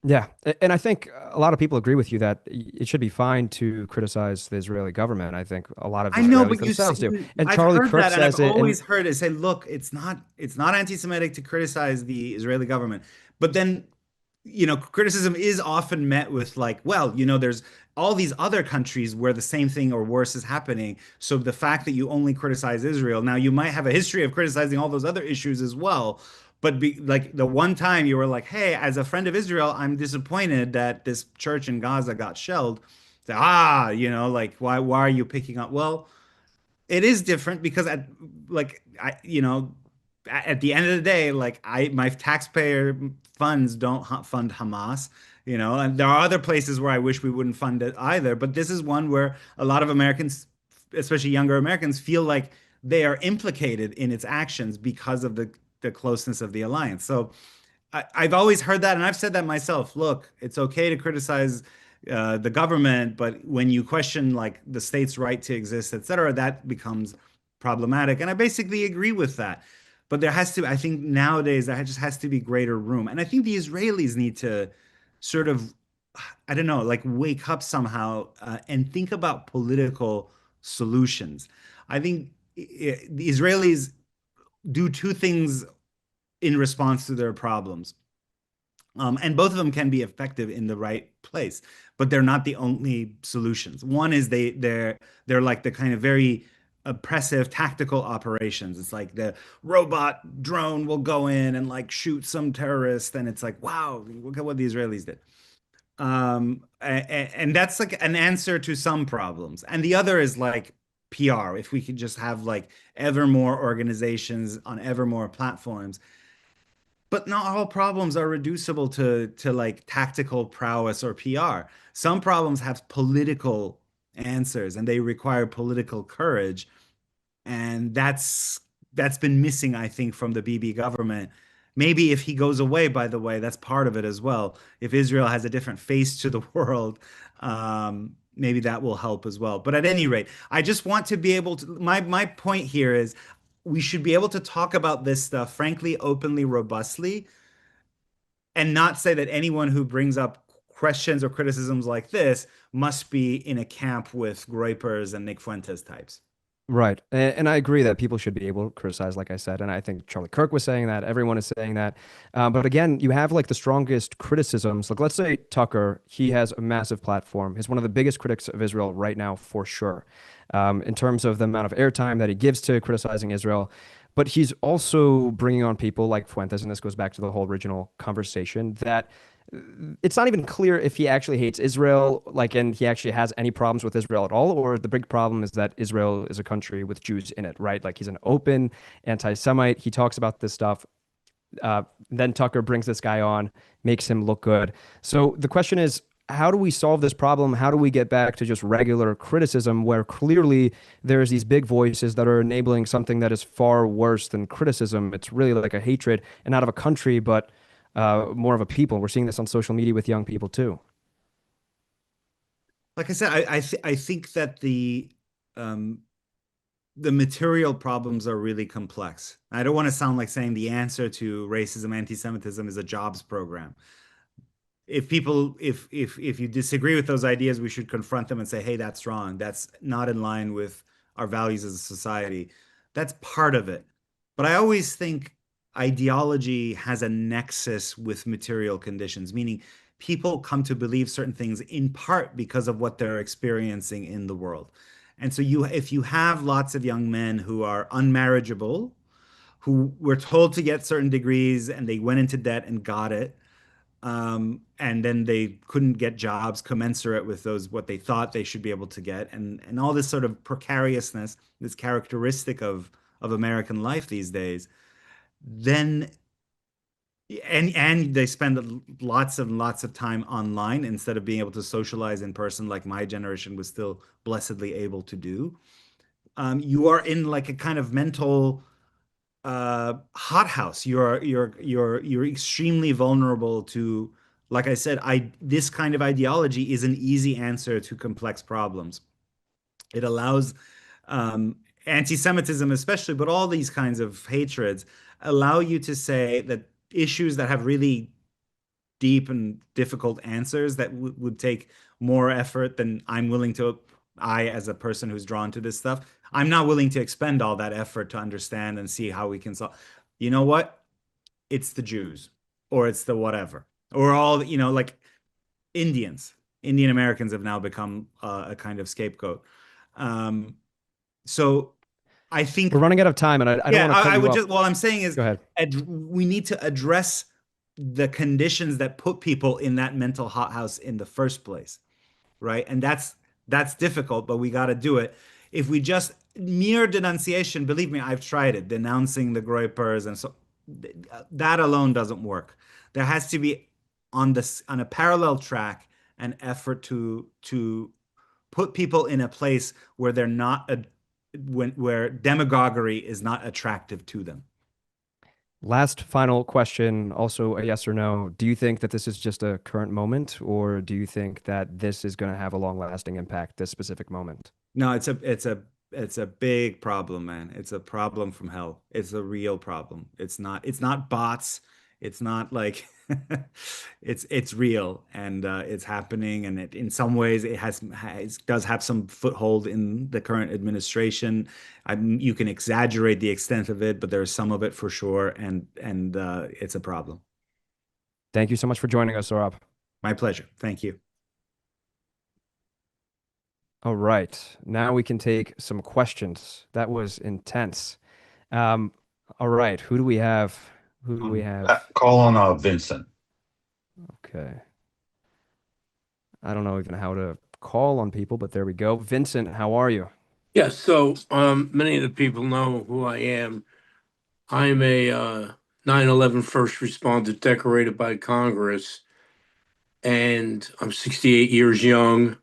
Yeah, and I think a lot of people agree with you that it should be fine to criticize the Israeli government. I think a lot of I know, Israelis but themselves do. And I've Charlie heard Kirk that, and I've says it, always and heard it say, look, it's not anti-Semitic to criticize the Israeli government. But then, criticism is often met with like, well, there's all these other countries where the same thing or worse is happening. So the fact that you only criticize Israel, now you might have a history of criticizing all those other issues as well. But like the one time you were like, hey, as a friend of Israel, I'm disappointed that this church in Gaza got shelled. Say, like why are you picking up? Well, it is different because at the end of the day, like my taxpayer funds don't fund Hamas, and there are other places where I wish we wouldn't fund it either. But this is one where a lot of Americans, especially younger Americans, feel like they are implicated in its actions because of the closeness of the alliance. So I've always heard that, and I've said that myself. Look, it's okay to criticize the government, but when you question like the state's right to exist, et cetera, that becomes problematic. And I basically agree with that. But I think nowadays there just has to be greater room. And I think the Israelis need to sort of, I don't know, like wake up somehow and think about political solutions. I think the Israelis do two things in response to their problems. And both of them can be effective in the right place, but they're not the only solutions. One is they're like the kind of very oppressive tactical operations. It's like the robot drone will go in and like shoot some terrorist, and it's like, wow, look at what the Israelis did. And that's like an answer to some problems. And the other is like PR. If we could just have like ever more organizations on ever more platforms, but not all problems are reducible to like tactical prowess or PR. Some problems have political answers and they require political courage. And that's been missing, I think, from the Bibi government. Maybe if he goes away, by the way, that's part of it as well. If Israel has a different face to the world, maybe that will help as well. But at any rate, I just want to be able to. My point here is we should be able to talk about this stuff, frankly, openly, robustly, and not say that anyone who brings up questions or criticisms like this must be in a camp with Groypers and Nick Fuentes types. Right. And I agree that people should be able to criticize, like I said. And I think Charlie Kirk was saying that. Everyone is saying that. But again, you have like the strongest criticisms. Like, let's say Tucker, he has a massive platform. He's one of the biggest critics of Israel right now, for sure, in terms of the amount of airtime that he gives to criticizing Israel. But he's also bringing on people like Fuentes, and this goes back to the whole original conversation, that it's not even clear if he actually hates Israel, like, and he actually has any problems with Israel at all, or the big problem is that Israel is a country with Jews in it, right? Like, he's an open anti-Semite. He talks about this stuff. Then Tucker brings this guy on, makes him look good. So the question is, how do we solve this problem? How do we get back to just regular criticism where clearly there's these big voices that are enabling something that is far worse than criticism? It's really like a hatred, and not of a country, but more of a people. We're seeing this on social media with young people too. Like I said, I think that the material problems are really complex. I don't want to sound like saying the answer to racism, anti-Semitism is a jobs program. If you disagree with those ideas, we should confront them and say, hey, that's wrong. That's not in line with our values as a society. That's part of it. But I always think ideology has a nexus with material conditions, meaning people come to believe certain things in part because of what they're experiencing in the world. And so if you have lots of young men who are unmarriageable, who were told to get certain degrees and they went into debt and got it, and then they couldn't get jobs commensurate with those what they thought they should be able to get, and all this sort of precariousness, this characteristic of American life these days, then and they spend lots and lots of time online instead of being able to socialize in person like my generation was still blessedly able to do. You are in like a kind of mental hothouse. You're extremely vulnerable to, like I said, this kind of ideology is an easy answer to complex problems. It allows anti-Semitism especially, but all these kinds of hatreds allow you to say that issues that have really deep and difficult answers that would take more effort than I, as a person who's drawn to this stuff, I'm not willing to expend all that effort to understand and see how we can solve. You know what? It's the Jews, or it's the whatever, or all, like Indian Americans have now become a kind of scapegoat. So I think We're running out of time, and I don't yeah, want to cut I you would off. just, what I'm saying is, Go ahead. we need to address the conditions that put people in that mental hothouse in the first place, right? And that's difficult, but we got to do it. If we just mere denunciation, believe me, I've tried it, denouncing the Groypers, and so that alone doesn't work. There has to be on a parallel track an effort to put people in a place where they're not where demagoguery is not attractive to them. Last final question, also a yes or no. Do you think that this is just a current moment, or do you think that this is going to have a long-lasting impact, this specific moment? No, it's a big problem, man. It's a problem from hell. It's a real problem. It's not bots. It's not like it's real, and it's happening, and it in some ways it does have some foothold in the current administration. You can exaggerate the extent of it, but there's some of it for sure, and it's a problem. Thank you so much for joining us, Sohrab. My pleasure. Thank you. All right, now we can take some questions. That was intense. Um, all right, who do we have? Who do we have? Call on Vincent. Okay. I don't know even how to call on people, but there we go. Vincent, how are you? Yes, so many of the people know who I am. I'm a 9/11 first responder decorated by Congress, and I'm 68 years young.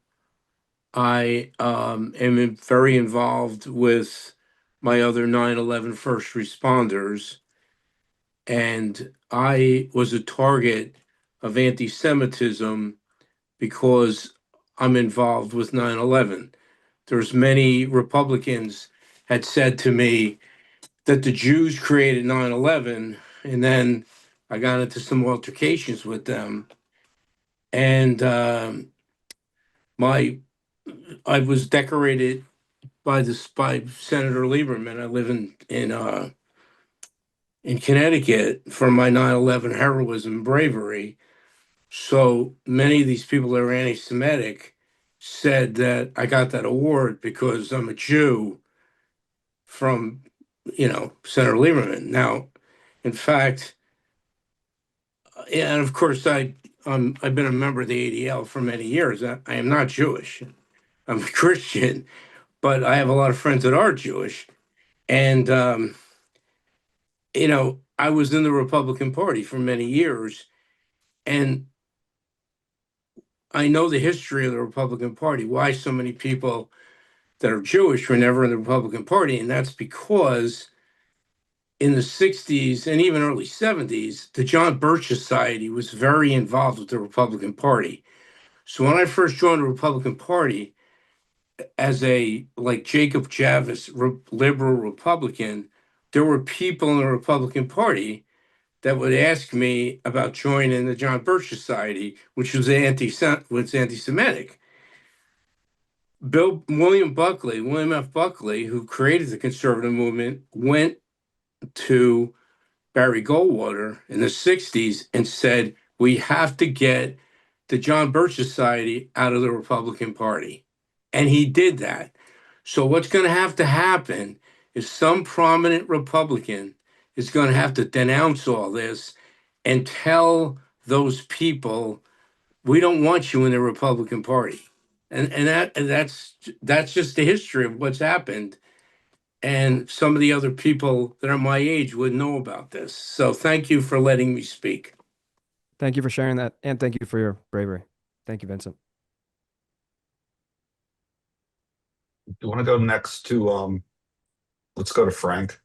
I am very involved with my other 9/11 first responders, and I was a target of anti-Semitism because I'm involved with 9/11. There's many Republicans had said to me that the Jews created 9/11, and then I got into some altercations with them, and my I was decorated by Senator Lieberman. I live in Connecticut for my 9/11 heroism and bravery. So many of these people that are anti-Semitic said that I got that award because I'm a Jew from, Senator Lieberman. Now, in fact, yeah, and of course, I've been a member of the ADL for many years. I am not Jewish. I'm a Christian, but I have a lot of friends that are Jewish, and I was in the Republican Party for many years, and I know the history of the Republican Party. Why so many people that are Jewish were never in the Republican Party, and that's because in the 60s and even early 70s, the John Birch Society was very involved with the Republican Party. So when I first joined the Republican Party as a like Jacob Javits liberal Republican, there were people in the Republican Party that would ask me about joining the John Birch Society, which was anti-Semitic. William F. Buckley, who created the conservative movement, went to Barry Goldwater in the 60s and said, we have to get the John Birch Society out of the Republican Party. And he did that. So what's going to happen is some prominent Republican is going to have to denounce all this and tell those people, we don't want you in the Republican Party. And that's just the history of what's happened. And some of the other people that are my age would know about this. So thank you for letting me speak. Thank you for sharing that, and thank you for your bravery. Thank you, Vincent. You want to go next to let's go to Frank.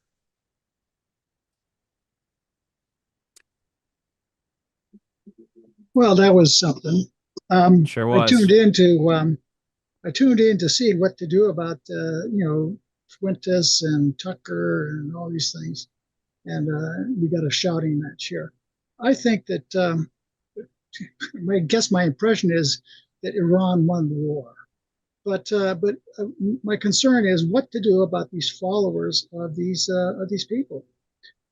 Well, that was something. Sure was. I tuned in to see what to do about Fuentes and Tucker and all these things, and we got a shouting match here. I think that my impression is that Iran won the war, but my concern is what to do about these followers of these people.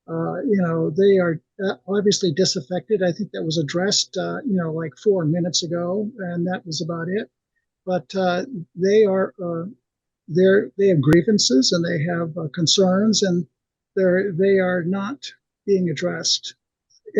They are obviously disaffected. I think that was addressed, like 4 minutes ago, and that was about it. But they have grievances and they have concerns, and they are not being addressed,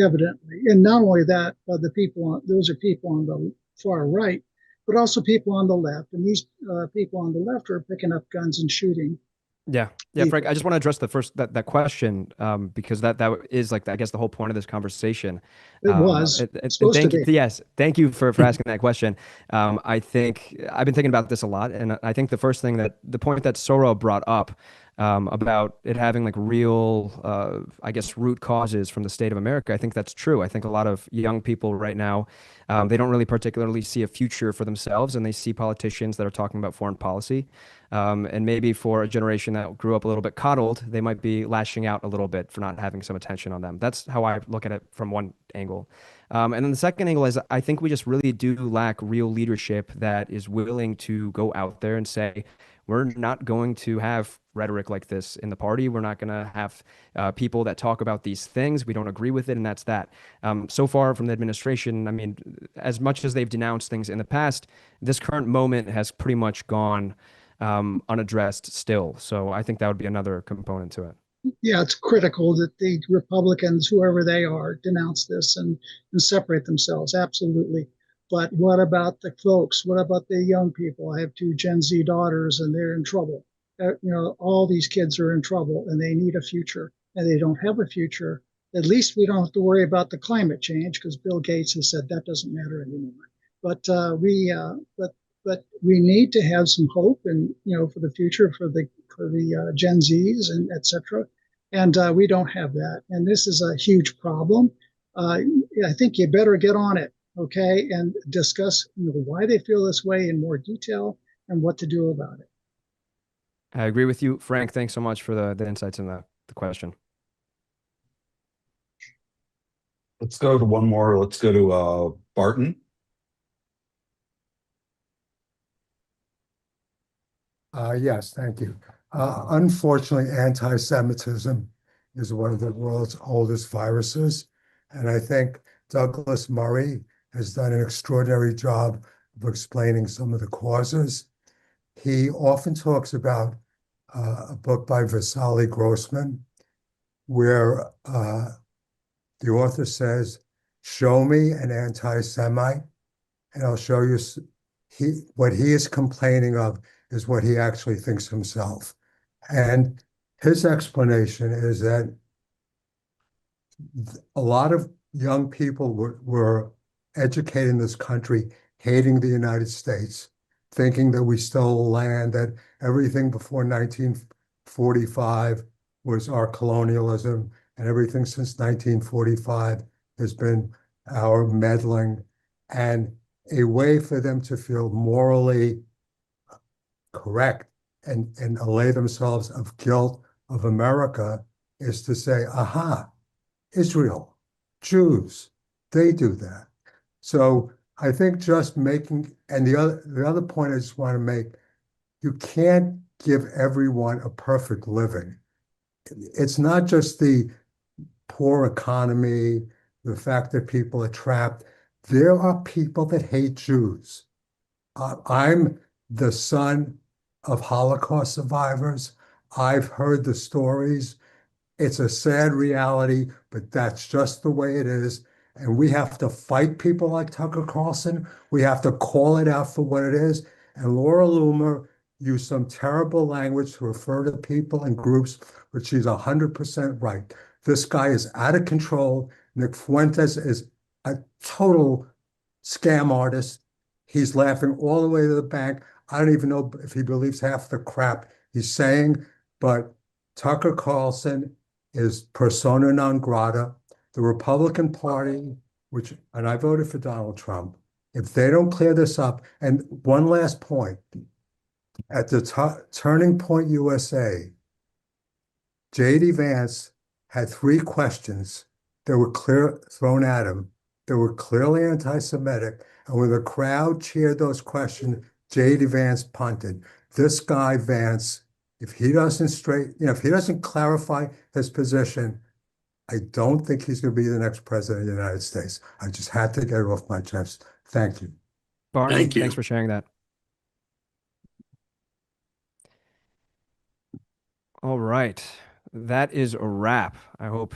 evidently. And not only that, those are people on the far right, but also people on the left. And these people on the left are picking up guns and shooting. Yeah, Frank. I just want to address that question because that is like I guess the whole point of this conversation. It was supposed to be. Yes, thank you for asking that question. I think I've been thinking about this a lot, and I think the point that Sohrab brought up about it having like real, I guess, root causes from the state of America. I think that's true. I think a lot of young people right now, they don't really particularly see a future for themselves, and they see politicians that are talking about foreign policy. And maybe for a generation that grew up a little bit coddled, they might be lashing out a little bit for not having some attention on them. That's how I look at it from one angle. And then the second angle is I think we just really do lack real leadership that is willing to go out there and say, we're not going to have rhetoric like this in the party. We're not going to have people that talk about these things. We don't agree with it, and that's that. So far from the administration, I mean, as much as they've denounced things in the past, this current moment has pretty much gone unaddressed still. So I think that would be another component to it. Yeah, it's critical that the Republicans, whoever they are, denounce this and separate themselves. Absolutely. But what about the folks? What about the young people? I have two Gen Z daughters, and they're in trouble. All these kids are in trouble, and they need a future, and they don't have a future. At least we don't have to worry about the climate change because Bill Gates has said that doesn't matter anymore. But we need to have some hope, and for the future for the Gen Zs and etc. And we don't have that, and this is a huge problem. I think you better get on it, okay, and discuss why they feel this way in more detail and what to do about it. I agree with you, Frank. Thanks so much for the insights and the question. Let's go to one more. Let's go to Barton. Yes, thank you. Unfortunately, anti-Semitism is one of the world's oldest viruses. And I think Douglas Murray has done an extraordinary job of explaining some of the causes. He often talks about a book by Vasily Grossman, where the author says, show me an anti-Semite, and I'll show you what he is complaining of is what he actually thinks himself. And his explanation is that a lot of young people were educated in this country hating the United States, thinking that we stole land, that everything before 1945 was our colonialism, and everything since 1945 has been our meddling. And a way for them to feel morally correct and allay themselves of guilt of America is to say, aha, Israel, Jews, they do that. So I think just making, and the other point I just want to make, you can't give everyone a perfect living. It's not just the poor economy, the fact that people are trapped. There are people that hate Jews. I'm the son of Holocaust survivors. I've heard the stories. It's a sad reality, but that's just the way it is. And we have to fight people like Tucker Carlson. We have to call it out for what it is. And Laura Loomer used some terrible language to refer to people and groups, but she's 100% right. This guy is out of control. Nick Fuentes is a total scam artist. He's laughing all the way to the bank. I don't even know if he believes half the crap he's saying, but Tucker Carlson is persona non grata. The Republican Party, and I voted for Donald Trump, if they don't clear this up, and one last point, at the Turning Point USA, J.D. Vance had 3 questions that were thrown at him that were clearly anti-Semitic, and when the crowd cheered those questions, J.D. Vance punted. This guy, Vance, if he doesn't clarify his position, I don't think he's going to be the next president of the United States. I just had to get it off my chest. Thank you. Barton, Thank you. thanks for sharing that. All right. That is a wrap. I hope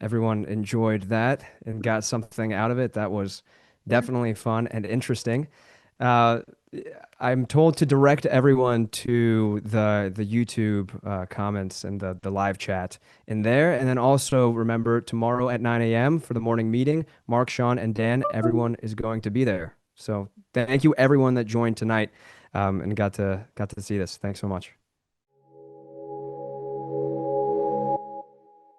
everyone enjoyed that and got something out of it. That was definitely fun and interesting. I'm told to direct everyone to the YouTube comments and the live chat in there. And then also remember tomorrow at 9 a.m. for the morning meeting, Mark, Sean, and Dan, everyone is going to be there. So thank you everyone that joined tonight and got to see this. Thanks so much.